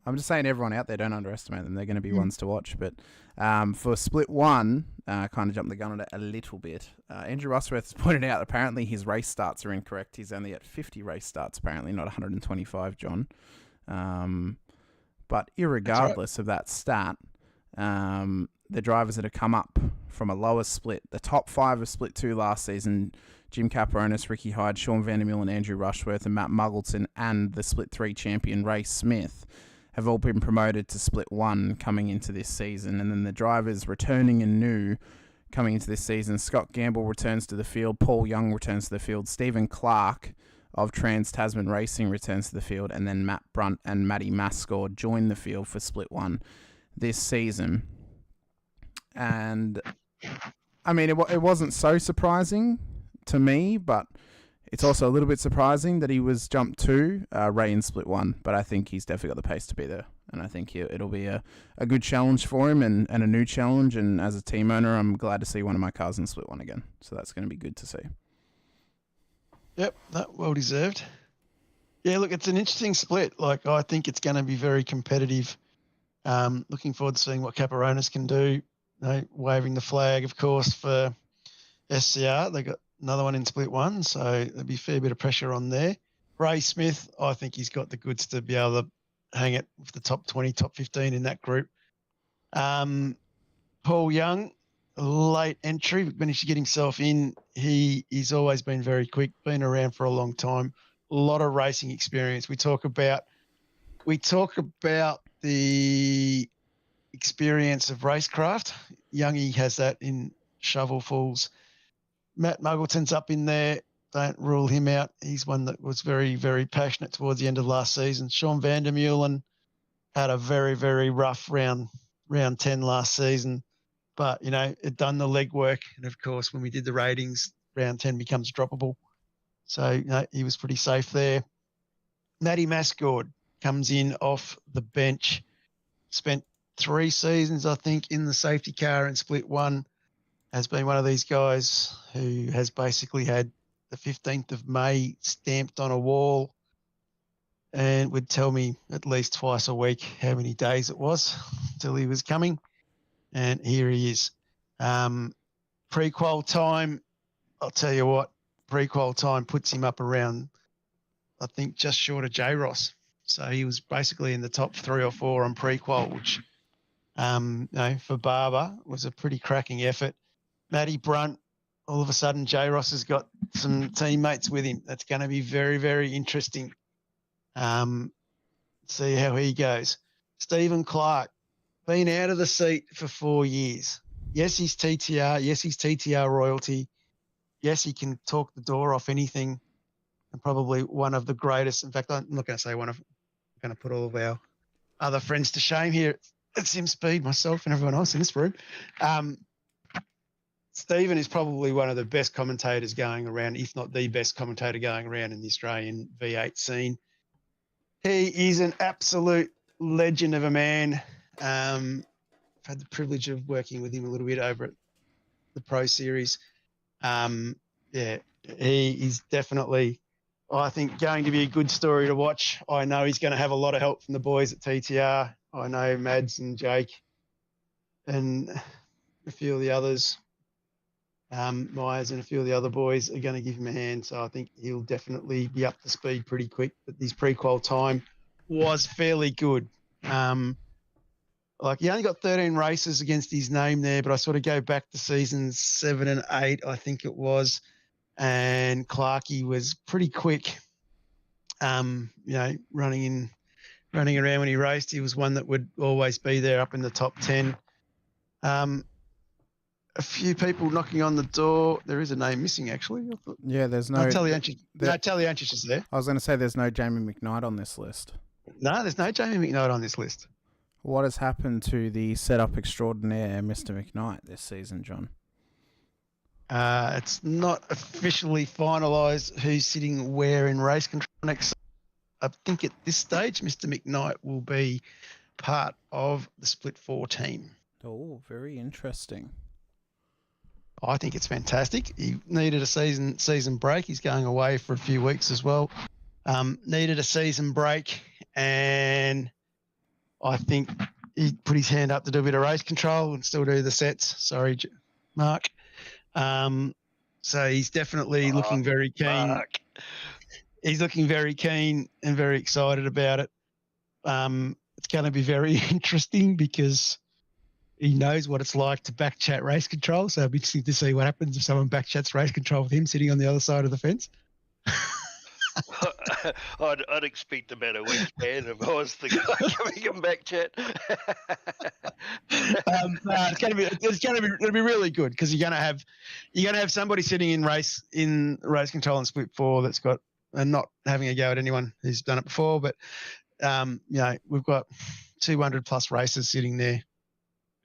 I'm just saying everyone out there, don't underestimate them. They're going to be ones to watch. But for Split 1, kind of jumped the gun on it a little bit. Andrew Rushworth has pointed out apparently his race starts are incorrect. He's only at 50 race starts, apparently, not 125, John. But irregardless of that stat, the drivers that have come up from a lower split, the top 5 of Split 2 last season, Jim Caperonis, Ricky Hyde, Sean Vandermeul and Andrew Rushworth and Matt Muggleton and the Split 3 champion Ray Smith have all been promoted to Split 1 coming into this season. And then the drivers returning and new coming into this season, Scott Gamble returns to the field, Paul Young returns to the field, Stephen Clark of Trans-Tasman Racing returns to the field, and then Matt Brunt and Matty Mascord join the field for Split 1 this season. And, I mean, it wasn't so surprising to me, but it's also a little bit surprising that he was jumped 2, Ray in Split 1, but I think he's definitely got the pace to be there, and I think it'll be a good challenge for him and a new challenge, and as a team owner, I'm glad to see one of my cars in Split 1 again, so that's going to be good to see. Yep, that well deserved. Yeah, look, it's an interesting split. Like, I think it's going to be very competitive. Looking forward to seeing what Caperonis can do. Waving the flag, of course, for SCR. They got another one in Split 1, so there'll be a fair bit of pressure on there. Ray Smith, I think he's got the goods to be able to hang it with the top 20, top 15 in that group. Paul Young, late entry, but managed to get himself in. He's always been very quick, been around for a long time, a lot of racing experience. We talk about the experience of Racecraft. Youngie has that in Shovelfuls. Matt Muggleton's up in there. Don't rule him out. He's one that was very, very passionate towards the end of last season. Sean Vandermeulen had a very, very rough round 10 last season, but, it done the legwork. And, of course, when we did the ratings, round 10 becomes droppable. So, he was pretty safe there. Matty Mascord comes in off the bench, spent 3 seasons, I think, in the safety car in Split 1, has been one of these guys who has basically had the 15th of May stamped on a wall and would tell me at least twice a week how many days it was till he was coming. And here he is. Pre-qual time, I'll tell you what, pre-qual time puts him up around, I think, just short of J-Ross. So he was basically in the top 3 or 4 on pre-qual, which for Barber was a pretty cracking effort. Matty Brunt, all of a sudden J-Ross has got some teammates with him. That's going to be very, very interesting. See how he goes. Stephen Clark, been out of the seat for 4 years. Yes, he's TTR. Yes, he's TTR royalty. Yes, he can talk the door off anything, and probably one of the greatest. In fact, I'm not going to say one of. I'm going to put all of our other friends to shame here at SimSpeed, myself and everyone else in this room. Stephen is probably one of the best commentators going around, if not the best commentator going around in the Australian V8 scene. He is an absolute legend of a man. I've had the privilege of working with him a little bit over at the Pro Series. Yeah, he is definitely, I think, going to be a good story to watch. I know he's going to have a lot of help from the boys at TTR. I know Mads and Jake and a few of the others, Myers and a few of the other boys are going to give him a hand. So I think he'll definitely be up to speed pretty quick. But his pre-qual time was fairly good. Like he only got 13 races against his name there, but I sort of go back to seasons 7 and 8, I think it was, and Clarkey was pretty quick. You know, running around when he raced, he was one that would always be there up in the top 10. A few people knocking on the door. There is a name missing, actually. Yeah, there's no. Talianchich is there. I was going to say there's no Jamie McKnight on this list. No, there's no Jamie McKnight on this list. What has happened to the setup extraordinaire, Mr. McKnight, this season, John? It's not officially finalised who's sitting where in race control next. I think at this stage, Mr. McKnight will be part of the Split 4 team. Oh, very interesting. I think it's fantastic. He needed a season break. He's going away for a few weeks as well. Needed a season break, and I think he put his hand up to do a bit of race control and still do the sets. Sorry, Mark. So he's definitely looking very keen. Mark. He's looking very keen and very excited about it. It's going to be very interesting because he knows what it's like to backchat race control. So it'll be interesting to see what happens if someone backchats race control with him sitting on the other side of the fence. I'd expect about a week's ban if I was the guy giving him back chat. It'll be really good because you're gonna have somebody sitting in race control and Split 4 that's got and not having a go at anyone who's done it before, but you know, we've got 200 plus races sitting there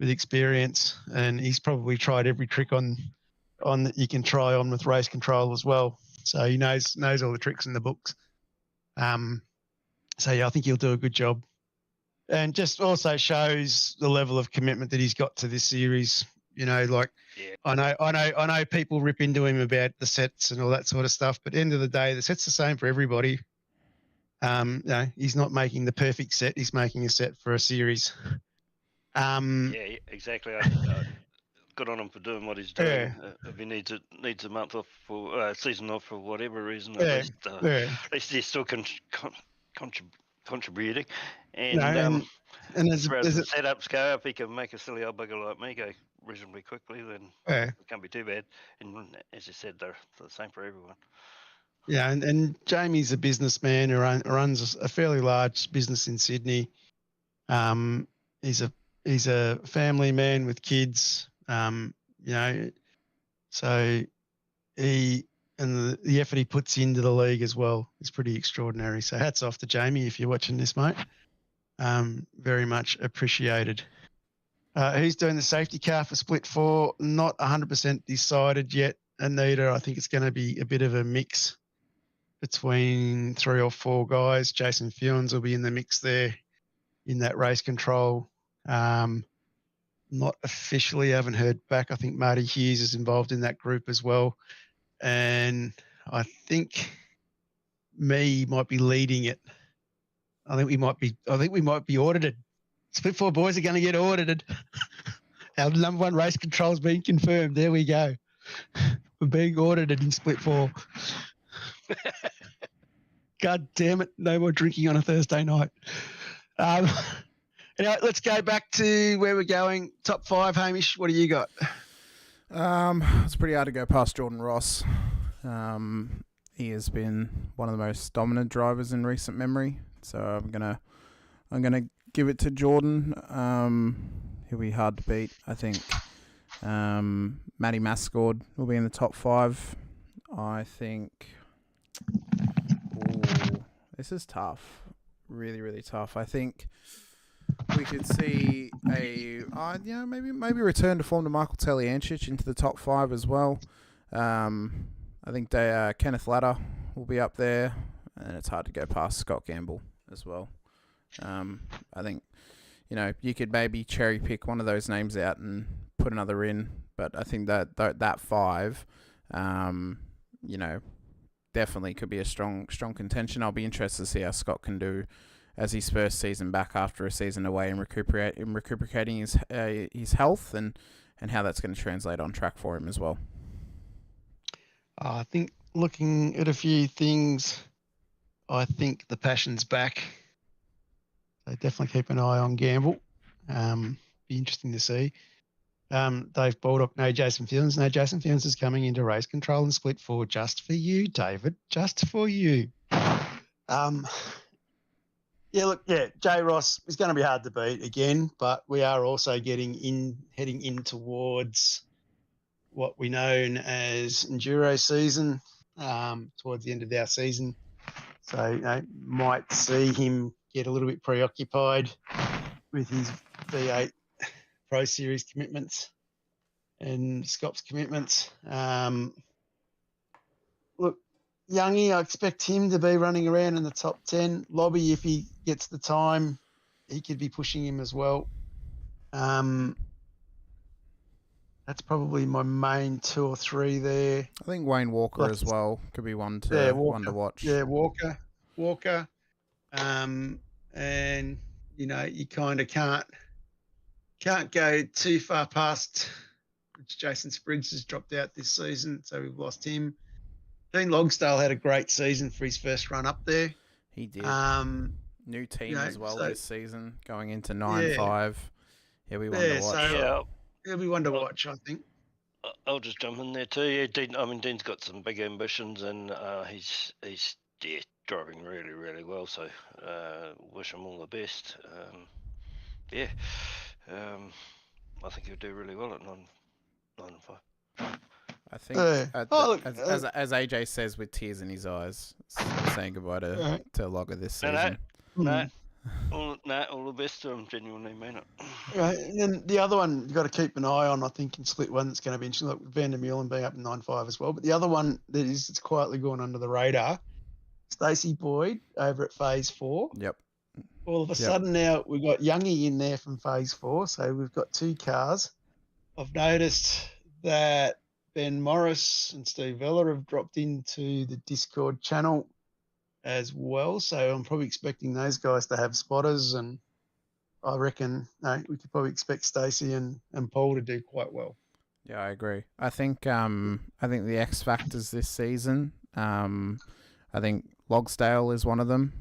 with experience, and he's probably tried every trick on that you can try on with race control as well. So he knows all the tricks in the books. So yeah, I think he'll do a good job, and just also shows the level of commitment that he's got to this series. You know, like I know people rip into him about the sets and all that sort of stuff, but at the end of the day, the set's the same for everybody. You know, he's not making the perfect set; he's making a set for a series. Yeah, exactly. Good on him for doing what he's doing. Yeah. If he needs a month off for season off for whatever reason, Yeah. At least they're still contributing. And, and as far as the setups go, if he can make a silly old bugger like me go reasonably quickly, then it can't be too bad. And as you said, they're the same for everyone. Yeah, and Jamie's a businessman who runs a fairly large business in Sydney. He's a family man with kids. You know, so he and the effort he puts into the league as well is pretty extraordinary. So hats off to Jamie if you're watching this, mate. Very much appreciated. Who's doing the safety car for Split 4? Not 100% decided yet, Anita. I think it's going to be a bit of a mix between 3 or 4 guys. Jason Fewens will be in the mix there in that race control. Not officially, haven't heard back. I think Marty Hughes is involved in that group as well. And I think me might be leading it. I think we might be audited. Split 4 boys are going to get audited. Our number 1 race control has been confirmed. There we go. We're being audited in Split 4. God damn it. No more drinking on a Thursday night. Anyway, let's go back to where we're going. Top 5, Hamish, what do you got? It's pretty hard to go past Jordan Ross. He has been one of the most dominant drivers in recent memory. So I'm gonna give it to Jordan. He'll be hard to beat, I think. Matty Mascord will be in the top 5. I think. Ooh, this is tough. Really, really tough. I think we could see maybe return to form to Michael Talianchich into the top 5 as well. I think Kenneth Latter will be up there, and it's hard to go past Scott Gamble as well. I think, you know, you could maybe cherry pick one of those names out and put another in, but I think that 5, You know, definitely could be a strong contention. I'll be interested to see how Scott can do as his first season back after a season away and recuperating his health and how that's going to translate on track for him as well. I think looking at a few things, I think the passion's back. So definitely keep an eye on Gamble. Be interesting to see. Dave Baldock, no Jason Fields. No, Jason Fields is coming into race control and split 4 just for you, David. Just for you. Jay Ross is going to be hard to beat again, but we are also heading in towards what we know as enduro season, towards the end of our season. So, might see him get a little bit preoccupied with his V8 Pro Series commitments and Scott's commitments. Look, Youngie, I expect him to be running around in the top 10. Lobby, if he gets the time, he could be pushing him as well. That's probably my main 2 or 3 there. I think Wayne Walker as well could be one to watch. Yeah, Walker. And you kind of can't go too far past. Jason Spriggs has dropped out this season, so we've lost him. Dean Logsdale had a great season for his first run up there. He did. New team as well this season, going into 9-5. He'll be one to watch. So, he'll be one to watch, I think. I'll just jump in there too. Yeah, Dean's got some big ambitions, and he's driving really, really well. So wish him all the best. I think he'll do really well at 9-5. I think, as AJ says with tears in his eyes, saying goodbye to Logger this season. All the best to him, genuinely mean it. Right, and then the other one you've got to keep an eye on, I think, in Split 1 that's going to be interesting, like Van der Meulen being up in 9-5 as well. But the other one it's quietly going under the radar, Stacey Boyd over at Phase 4. Yep. All of a sudden now we've got Youngie in there from Phase 4, so we've got 2 cars. I've noticed that Ben Morris and Steve Vella have dropped into the Discord channel as well, so I'm probably expecting those guys to have spotters, and I reckon we could probably expect Stacey and Paul to do quite well. Yeah, I agree. I think the X factors this season, I think Logsdale is one of them,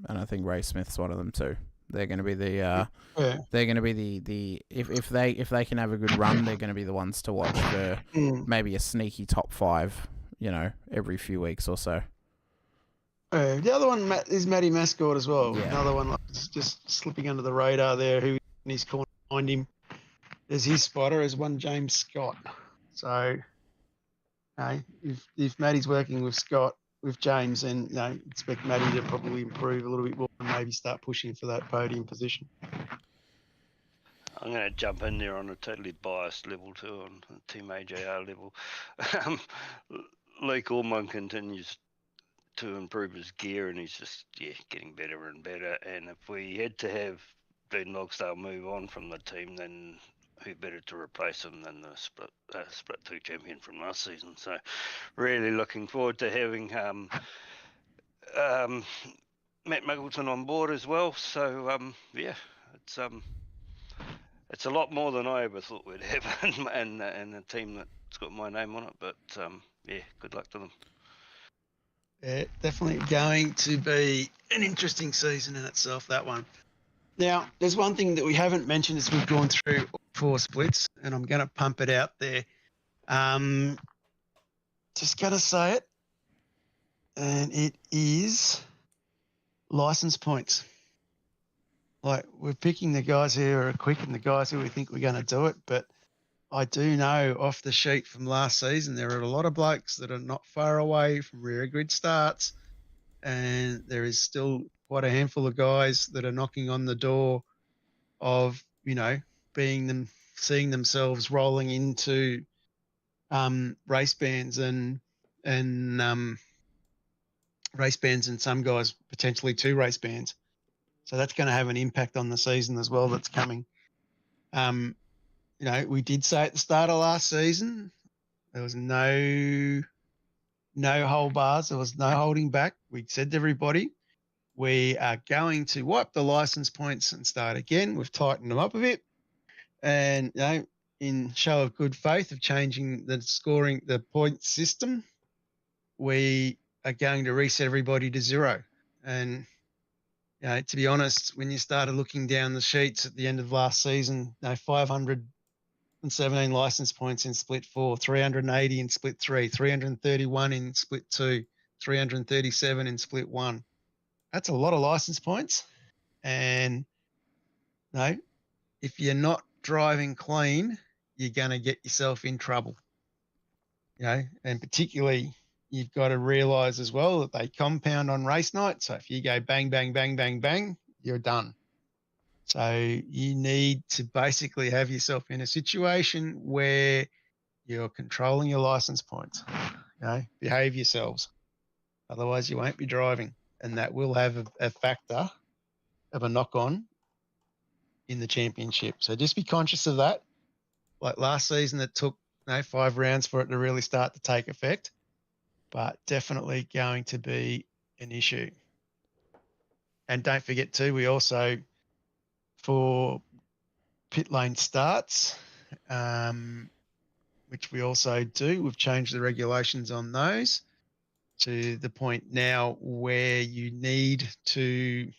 and I think Ray Smith's one of them too. They're going to be they're going to be the if they can have a good run, they're going to be the ones to watch for maybe a sneaky top 5, every few weeks or so. The other one is Matty Mascot as well. Yeah. Another one just slipping under the radar there. Who in his corner behind him? There's his spotter is one James Scott. So, if Matty's working with Scott, with James, and expect Matty to probably improve a little bit more and maybe start pushing for that podium position. I'm going to jump in there on a totally biased level too, on Team AJR level. Luke Ormond continues to improve his gear, and he's just getting better and better. And if we had to have Dean Logsdale move on from the team, then who better to replace him than the Split 2 champion from last season? So really looking forward to having Matt Miggleton on board as well. So it's a lot more than I ever thought we'd have, and a team that's got my name on it. But good luck to them. Yeah, definitely going to be an interesting season in itself, that one. Now, there's one thing that we haven't mentioned as we've gone through 4 splits, and I'm going to pump it out there. Just going to say it, and it is license points. Like, we're picking the guys who are quick and the guys who we think we're going to do it, but I do know off the sheet from last season there are a lot of blokes that are not far away from rear grid starts, and there is still quite a handful of guys that are knocking on the door of, seeing themselves rolling into race bands and race bands, and some guys potentially 2 race bands. So that's going to have an impact on the season as well that's coming. We did say at the start of last season There was no hold bars. There was no holding back. We said to everybody, we are going to wipe the license points and start again. We've tightened them up a bit. And, in show of good faith of changing the point system, we are going to reset everybody to 0. And, to be honest, when you started looking down the sheets at the end of last season, 517 license points in split 4, 380 in split 3, 331 in split 2, 337 in split 1. That's a lot of license points. And if you're not driving clean, you're going to get yourself in trouble. And particularly you've got to realise as well that they compound on race night. So if you go bang, bang, bang, bang, bang, you're done. So you need to basically have yourself in a situation where you're controlling your license points. Behave yourselves. Otherwise you won't be driving. And that will have a factor of a knock-on in the championship. So just be conscious of that. Like last season, it took 5 rounds for it to really start to take effect, but definitely going to be an issue. And don't forget too, we also, for pit lane starts, which we also do, we've changed the regulations on those to the point now where you need to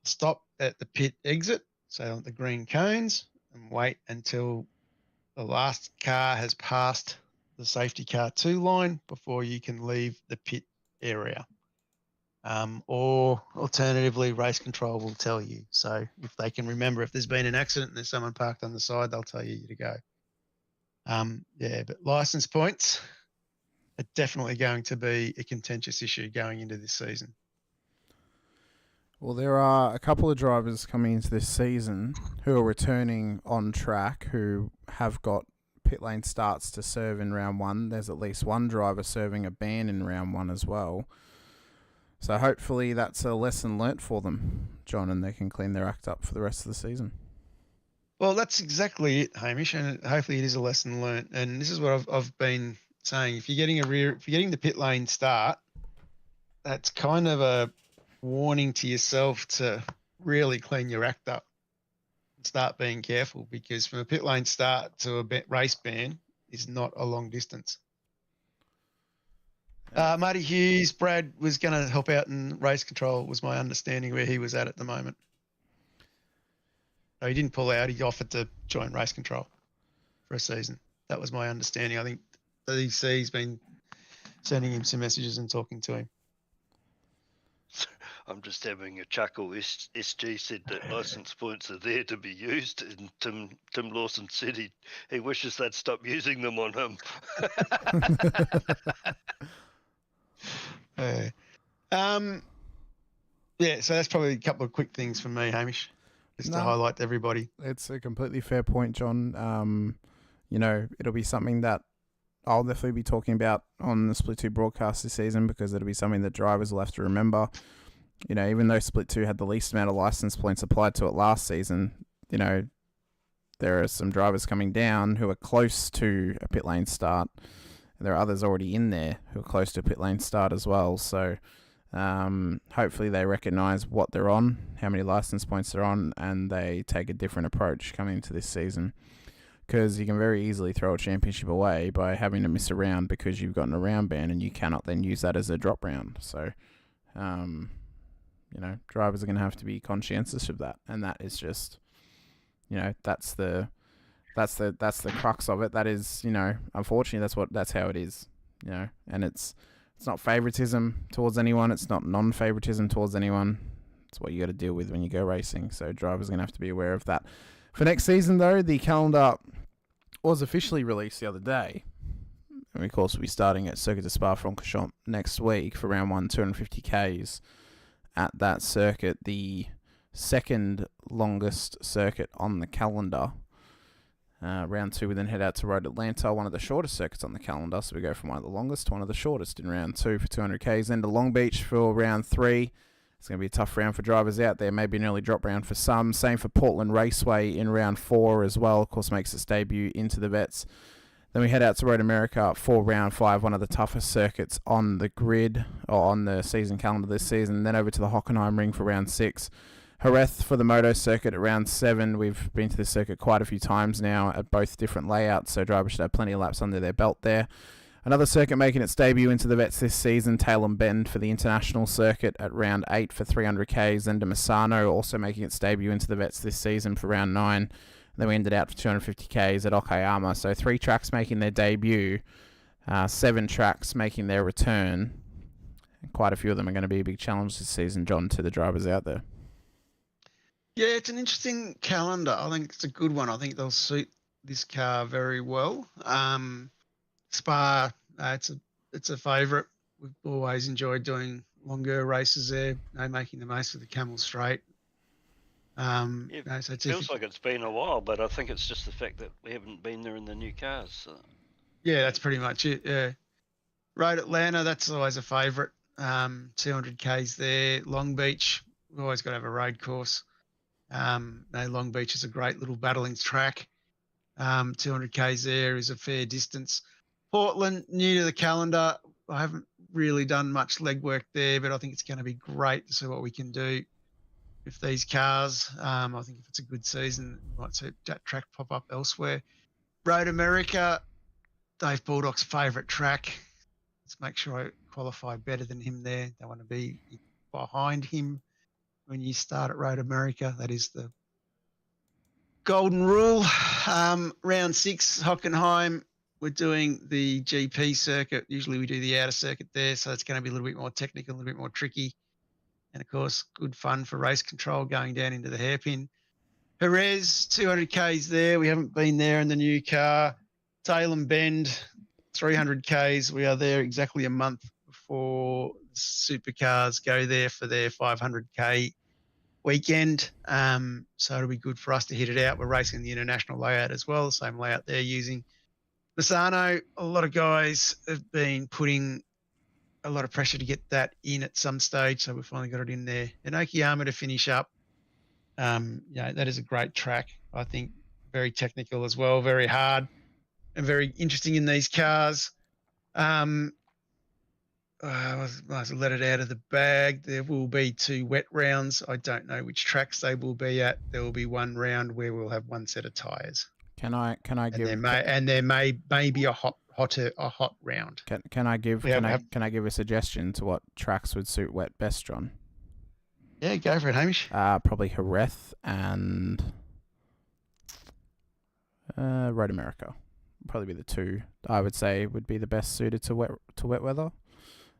stop at the pit exit, so the green cones, and wait until the last car has passed the safety car 2 line before you can leave the pit area. Or alternatively, race control will tell you. So if they can remember, if there's been an accident and there's someone parked on the side, they'll tell you to go. But license points are definitely going to be a contentious issue going into this season. Well, there are a couple of drivers coming into this season who are returning on track who have got pit lane starts to serve in round 1. There's at least one driver serving a ban in round 1 as well. So hopefully that's a lesson learnt for them, John, and they can clean their act up for the rest of the season. Well, that's exactly it, Hamish, and hopefully it is a lesson learnt. And this is what I've been saying. If you're getting the pit lane start, that's kind of a warning to yourself to really clean your act up and start being careful, because from a pit lane start to a race ban is not a long distance. Marty Hughes, Brad was going to help out in race control, was my understanding where he was at the moment. So he didn't pull out. He offered to join race control for a season. That was my understanding. I think the DC's been sending him some messages and talking to him. I'm just having a chuckle. SG said that license points are there to be used, and Tim Lawson said he wishes they'd stop using them on him. So that's probably a couple of quick things from me, Hamish, just to highlight to everybody. It's a completely fair point, John. It'll be something that I'll definitely be talking about on the Split 2 broadcast this season, because it'll be something that drivers will have to remember. Even though Split 2 had the least amount of license points applied to it last season, there are some drivers coming down who are close to a pit lane start. There are others already in there who are close to a pit lane start as well. So hopefully they recognise what they're on, how many license points they're on, and they take a different approach coming into this season. Because you can very easily throw a championship away by having to miss a round because you've gotten a round ban, and you cannot then use that as a drop round. So, drivers are going to have to be conscientious of that, and that is just, that's the crux of it. That is, unfortunately, that's how it is, and it's not favoritism towards anyone. It's not non-favoritism towards anyone. It's what you got to deal with when you go racing. So drivers are going to have to be aware of that. For next season, though, the calendar was officially released the other day. And of course, we'll be starting at Circuit de Spa-Francorchamps next week for round 1, 250 Ks at that circuit, the second longest circuit on the calendar. Round 2, we then head out to Road Atlanta, one of the shortest circuits on the calendar. So we go from one of the longest to one of the shortest in round 2 for 200 Ks. Then to Long Beach for round 3. It's going to be a tough round for drivers out there. Maybe an early drop round for some. Same for Portland Raceway in round 4 as well. Of course, makes its debut into the vets. Then we head out to Road America for round 5, one of the toughest circuits on the grid, or on the season calendar this season. Then over to the Hockenheim Ring for round 6. Jerez for the moto circuit at round 7. We've been to this circuit quite a few times now at both different layouts, so drivers should have plenty of laps under their belt there. Another circuit making its debut into the vets this season, Tailem Bend for the international circuit at round 8 for 300Ks. Then Misano also making its debut into the vets this season for round 9. Then we ended out for 250Ks at Okayama. So 3 tracks making their debut, 7 tracks making their return. And quite a few of them are going to be a big challenge this season, John, to the drivers out there. Yeah, it's an interesting calendar. I think it's a good one. I think they'll suit this car very well. Spa, it's a favourite. We've always enjoyed doing longer races there, making the most of the Camel Straight. It feels like it's been a while, but I think it's just the fact that we haven't been there in the new cars. So. Yeah, that's pretty much it. Yeah, Road Atlanta, that's always a favourite. 200Ks there. Long Beach, we've always got to have a road course. Long Beach is a great little battling track. 200Ks there is a fair distance. Portland, new to the calendar. I haven't really done much legwork there, but I think it's going to be great to see what we can do with these cars. I think if it's a good season, we might see that track pop up elsewhere. Road America, Dave Baldock's favourite track. Let's make sure I qualify better than him there. Don't want to be behind him when you start at Road America. That is the golden rule. Round 6, Hockenheim. We're doing the GP circuit. Usually we do the outer circuit there, so it's going to be a little bit more technical, a little bit more tricky. And, of course, good fun for race control going down into the hairpin. Jerez, 200Ks there. We haven't been there in the new car. Tailem Bend, 300Ks. We are there exactly a month before the supercars go there for their 500K weekend. So it'll be good for us to hit it out. We're racing the international layout as well, the same layout they're using. Misano, a lot of guys have been putting a lot of pressure to get that in at some stage, so we finally got it in there. And Okayama to finish up. That is a great track. I think very technical as well, very hard and very interesting in these cars. I might as well let it out of the bag. There will be 2 wet rounds. I don't know which tracks they will be at. There will be one round where we'll have one set of tyres. Can I give? There may be a hot round. Can I give a suggestion to what tracks would suit wet best, John? Yeah, go for it, Hamish. Probably Jerez and Road America. Probably be the 2 I would say would be the best suited to wet weather.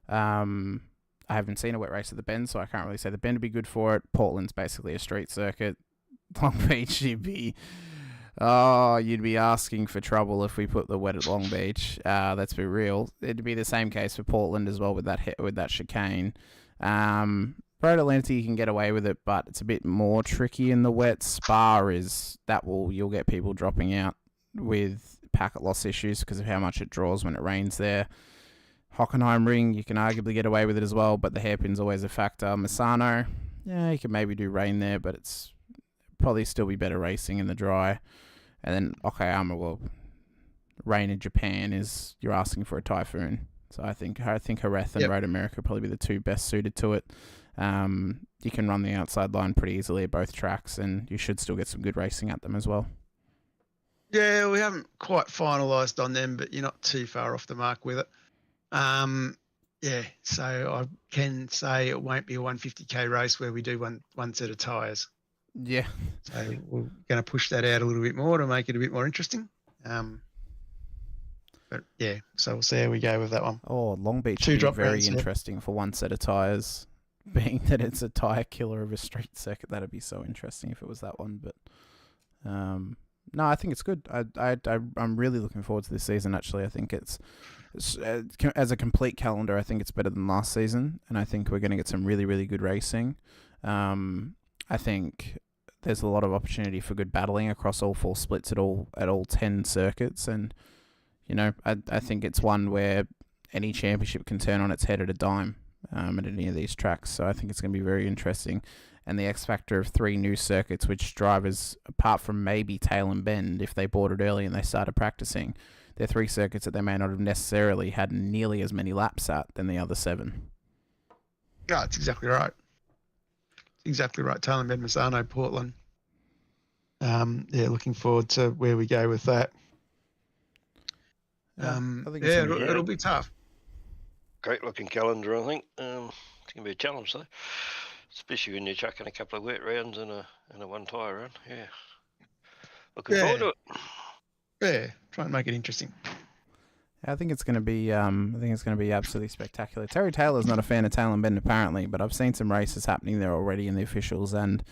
I haven't seen a wet race at the Bend, so I can't really say the Bend would be good for it. Portland's basically a street circuit. Long Beach, you'd be asking for trouble if we put the wet at Long Beach. Let's be real. It'd be the same case for Portland as well with that chicane. Road Atlanta, you can get away with it, but it's a bit more tricky in the wet. Spa you'll get people dropping out with packet loss issues because of how much it draws when it rains there. Hockenheim Ring, you can arguably get away with it as well, but the hairpin's always a factor. Misano, yeah, you can maybe do rain there, but it's probably still be better racing in the dry. And then Okayama, well, rain in Japan is you're asking for a typhoon. So I think Jerez and Road America will probably be the 2 best suited to it. You can run the outside line pretty easily at both tracks, and you should still get some good racing at them as well. Yeah, we haven't quite finalised on them, but you're not too far off the mark with it. So I can say it won't be a 150K race where we do one set of tyres. Yeah. So we're going to push that out a little bit more to make it a bit more interesting. But yeah, so we'll see how we go with that one. Oh, Long Beach would be very interesting for one set of tyres, being that it's a tyre killer of a street circuit. That'd be so interesting if it was that one. But no, I think it's good. I'm really looking forward to this season, actually. I think it's as a complete calendar, I think it's better than last season, and I think we're going to get some really, really good racing. I think there's a lot of opportunity for good battling across all 4 splits at all 10 circuits, and I think it's one where any championship can turn on its head at a dime at any of these tracks. So I think it's going to be very interesting. And the X factor of 3 new circuits, which drivers, apart from maybe Tailem Bend, if they bought it early and they started practicing, they're 3 circuits that they may not have necessarily had nearly as many laps at than the other 7. Yeah, that's exactly right. Exactly right. Tailem Bend, Misano, Portland. Looking forward to where we go with that. I think it'll be tough. Great looking calendar, I think. It's gonna be a challenge though, especially when you're chucking a couple of wet rounds and a one tyre run. Yeah, looking forward to it. Yeah, try and make it interesting. I think it's going to be. Absolutely spectacular. Terry Taylor's not a fan of Tailem Bend apparently, but I've seen some races happening there already in the officials, and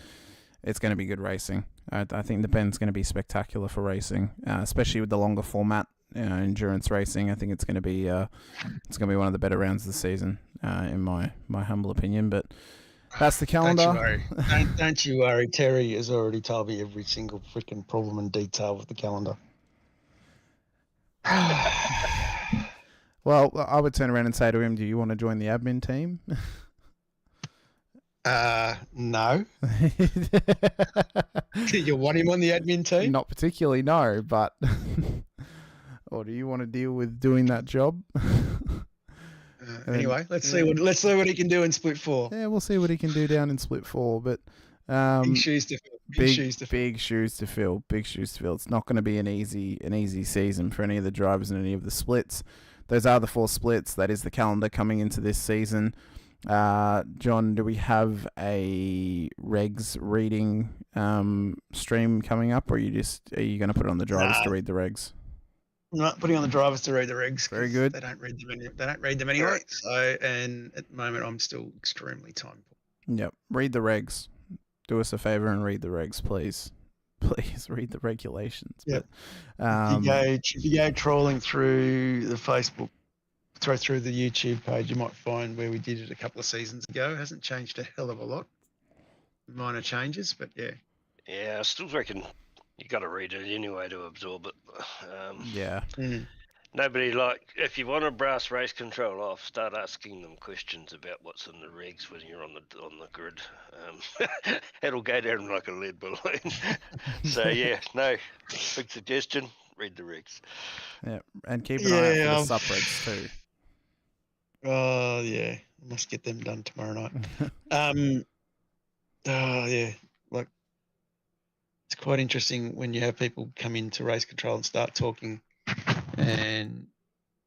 it's going to be good racing. I think the Bend's going to be spectacular for racing, especially with the longer format, endurance racing. I think it's going to be one of the better rounds of the season, in my humble opinion. But that's the calendar. Don't you worry. Terry has already told me every single freaking problem and detail with the calendar. Well, I would turn around and say to him, do you want to join the admin team? No. Do you want him on the admin team? Not particularly, no, but... or do you want to deal with doing that job? Anyway, let's see what he can do in Split 4. Yeah, we'll see what he can do down in Split 4, but... big shoes to fill. Big shoes to fill. It's not going to be an easy season for any of the drivers in any of the splits. Those are the 4 splits. That is the calendar coming into this season. John, do we have a regs reading stream coming up, or are you going to put it on the drivers to read the regs? I'm not putting on the drivers to read the regs. Very good. They don't read them anyway. So, and at the moment, I'm still extremely time poor. Yep. Read the regs. Do us a favor and read the regs, please. Please read the regulations. Yep. But, if you go trawling through the Facebook, through the YouTube page, you might find where we did it a couple of seasons ago. It hasn't changed a hell of a lot. Minor changes, but yeah. Yeah, I still reckon you got to read it anyway to absorb it. yeah. Nobody, if you want to brass race control off, start asking them questions about what's in the regs when you're on the grid. It'll go down like a lead balloon. So yeah, no, big suggestion: read the regs. Yeah, and keep an eye out for the sub-regs too. Oh yeah, I must get them done tomorrow night. Yeah, it's quite interesting when you have people come into race control and start talking. And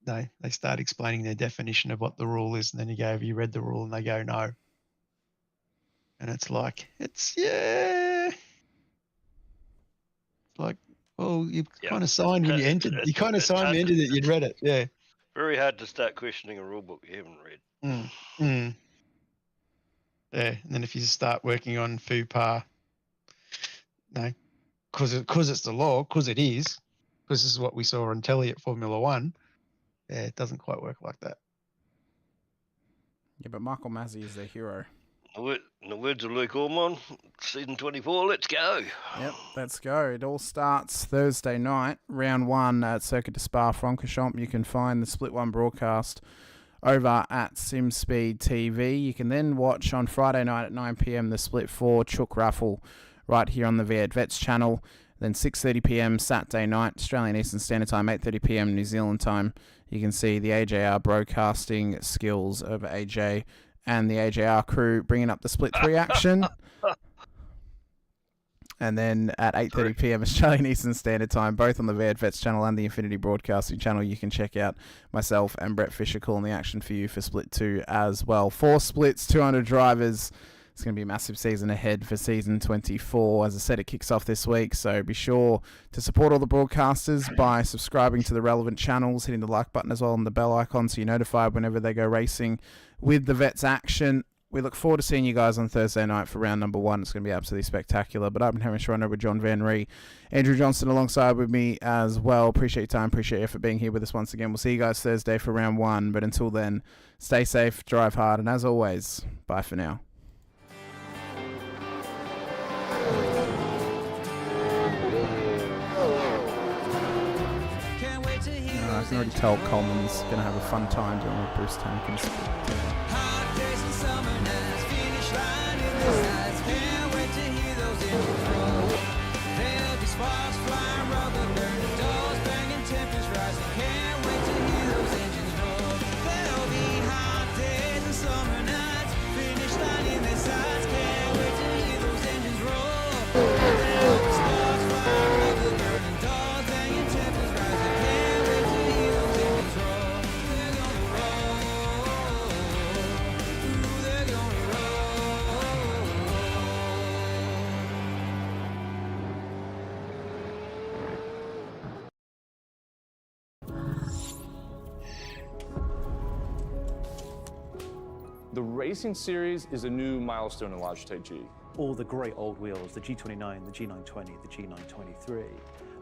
they start explaining their definition of what the rule is, and then you go, have you read the rule? And they go, no. And it's like, well, you kind of signed when you entered. You kind of signed when you entered it, you'd read it, yeah. Very hard to start questioning a rule book you haven't read. Yeah, and then if you start working on FUPA, no, because it's the law, because it is, because this is what we saw on telly at Formula One. Yeah, it doesn't quite work like that. Yeah, but Michael Masi is their hero. In the words of Luke Ormond, season 24, let's go. Yep, let's go. It all starts Thursday night, round 1 at Circuit de Spa-Francorchamps. You can find the Split 1 broadcast over at SimSpeed TV. You can then watch on Friday night at 9 p.m. the Split 4 Chook Raffle right here on the V8 Vets channel. Then 6:30 p.m. Saturday night, Australian Eastern Standard Time, 8:30 p.m. New Zealand time. You can see the AJR broadcasting skills of AJ and the AJR crew bringing up the Split 3 action. And then at 8:30 p.m. Australian Eastern Standard Time, both on the V8 Vets channel and the Infinity Broadcasting channel, you can check out myself and Brett Fisher calling the action for you for Split 2 as well. 4 splits, 200 drivers. It's going to be a massive season ahead for season 24. As I said, it kicks off this week, so be sure to support all the broadcasters by subscribing to the relevant channels, hitting the like button as well and the bell icon so you're notified whenever they go racing with the Vets action. We look forward to seeing you guys on Thursday night for round number 1. It's going to be absolutely spectacular. But I've been Hamish Munro with Jon Van Ree, Andrew Johnston alongside with me as well. Appreciate your time, appreciate your effort being here with us once again. We'll see you guys Thursday for round 1. But until then, stay safe, drive hard, and as always, bye for now. I can already tell Coleman's going to have a fun time doing with Bruce Tankins. Hot days and summer nights, finish line in the sights. Can't wait to hear those engines roll. There'll be sparks flying, rubber burning, doors banging, temperatures rising. The racing series is a new milestone in Logitech G. All the great old wheels, the G29, the G920, the G923,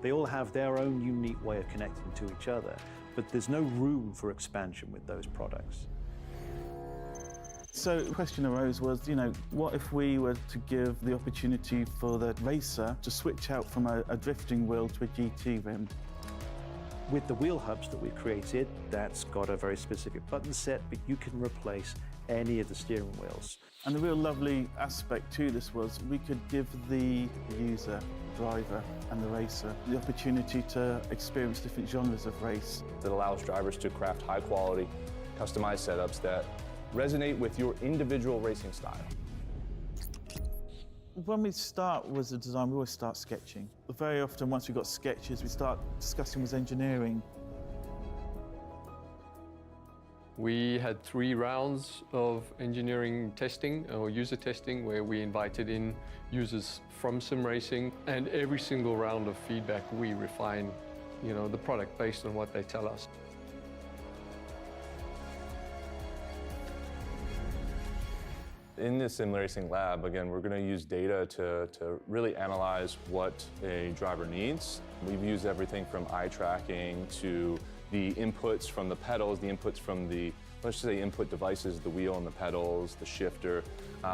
they all have their own unique way of connecting to each other, but there's no room for expansion with those products. So the question arose was, you know, what if we were to give the opportunity for the racer to switch out from a drifting wheel to a GT rim? With the wheel hubs that we created, that's got a very specific button set, but you can replace any of the steering wheels. And the real lovely aspect to this was we could give the user, driver and the racer the opportunity to experience different genres of race. That allows drivers to craft high quality, customized setups that resonate with your individual racing style. When we start with the design, we always start sketching. Very often, once we've got sketches, we start discussing with engineering. We had 3 rounds of engineering testing or user testing where we invited in users from sim racing, and every single round of feedback we refine, you know, the product based on what they tell us. In this sim racing lab, again, we're going to use data to really analyze what a driver needs. We've used everything from eye tracking to the inputs from the pedals, the inputs from the, let's just say, input devices, the wheel and the pedals, the shifter.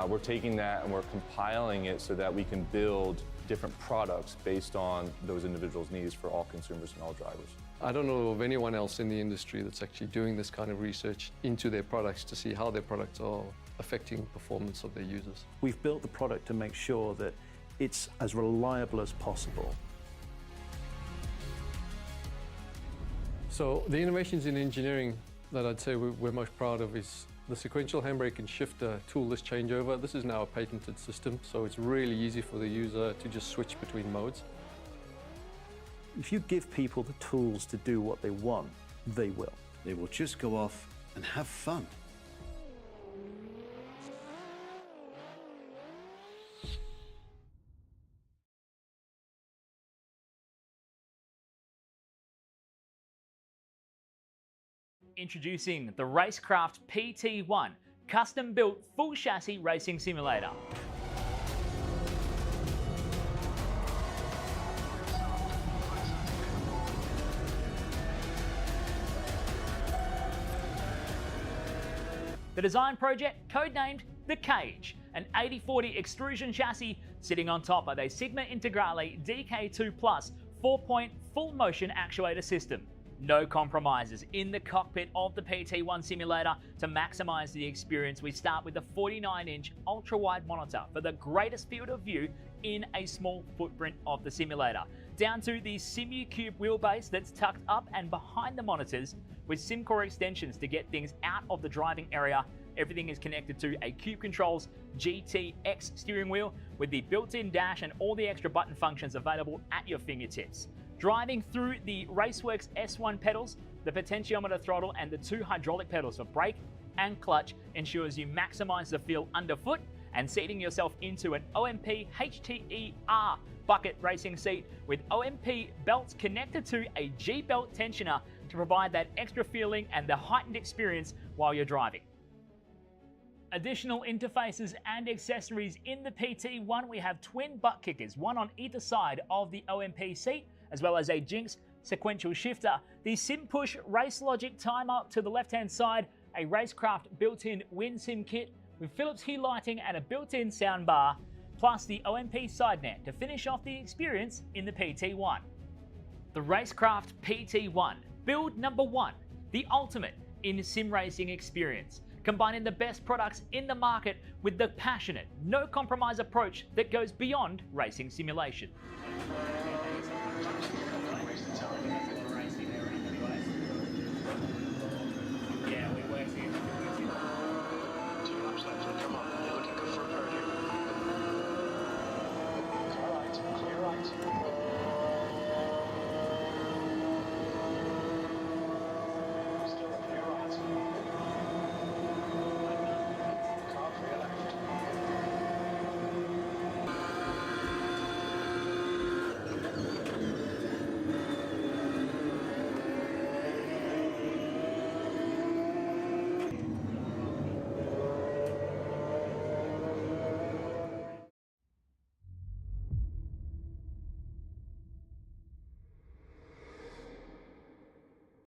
We're taking that and we're compiling it so that we can build different products based on those individuals' needs for all consumers and all drivers. I don't know of anyone else in the industry that's actually doing this kind of research into their products to see how their products are affecting performance of their users. We've built the product to make sure that it's as reliable as possible. So the innovations in engineering that I'd say we're most proud of is the sequential handbrake and shifter toolless changeover. This is now a patented system, so it's really easy for the user to just switch between modes. If you give people the tools to do what they want, they will. They will just go off and have fun. Introducing the Rackraft PT1, custom-built full chassis racing simulator. The design project, codenamed The Cage, an 80/40 extrusion chassis sitting on top of a Sigma Integrale DK2 Plus 4-point full motion actuator system. No compromises in the cockpit of the PT1 simulator. To maximize the experience, we start with the 49-inch ultra-wide monitor for the greatest field of view in a small footprint of the simulator, down to the SimuCube wheelbase that's tucked up and behind the monitors with SimCore extensions to get things out of the driving area. Everything is connected to a Cube Controls GTX steering wheel with the built-in dash and all the extra button functions available at your fingertips. Driving through the Raceworks S1 pedals, the potentiometer throttle and the 2 hydraulic pedals for brake and clutch ensures you maximize the feel underfoot, and seating yourself into an OMP HTER bucket racing seat with OMP belts connected to a G-belt tensioner to provide that extra feeling and the heightened experience while you're driving. Additional interfaces and accessories in the PT1, we have twin butt kickers, one on either side of the OMP seat, as well as a Jinx sequential shifter, the SimPush Race Logic timer to the left-hand side, a Racecraft built-in WinSim kit with Philips Hue lighting and a built-in soundbar, plus the OMP side net to finish off the experience in the PT1. The Racecraft PT1, build number 1, the ultimate in sim racing experience, combining the best products in the market with the passionate, no compromise approach that goes beyond racing simulation. Yeah, we worked it. 2 laps left, so come on.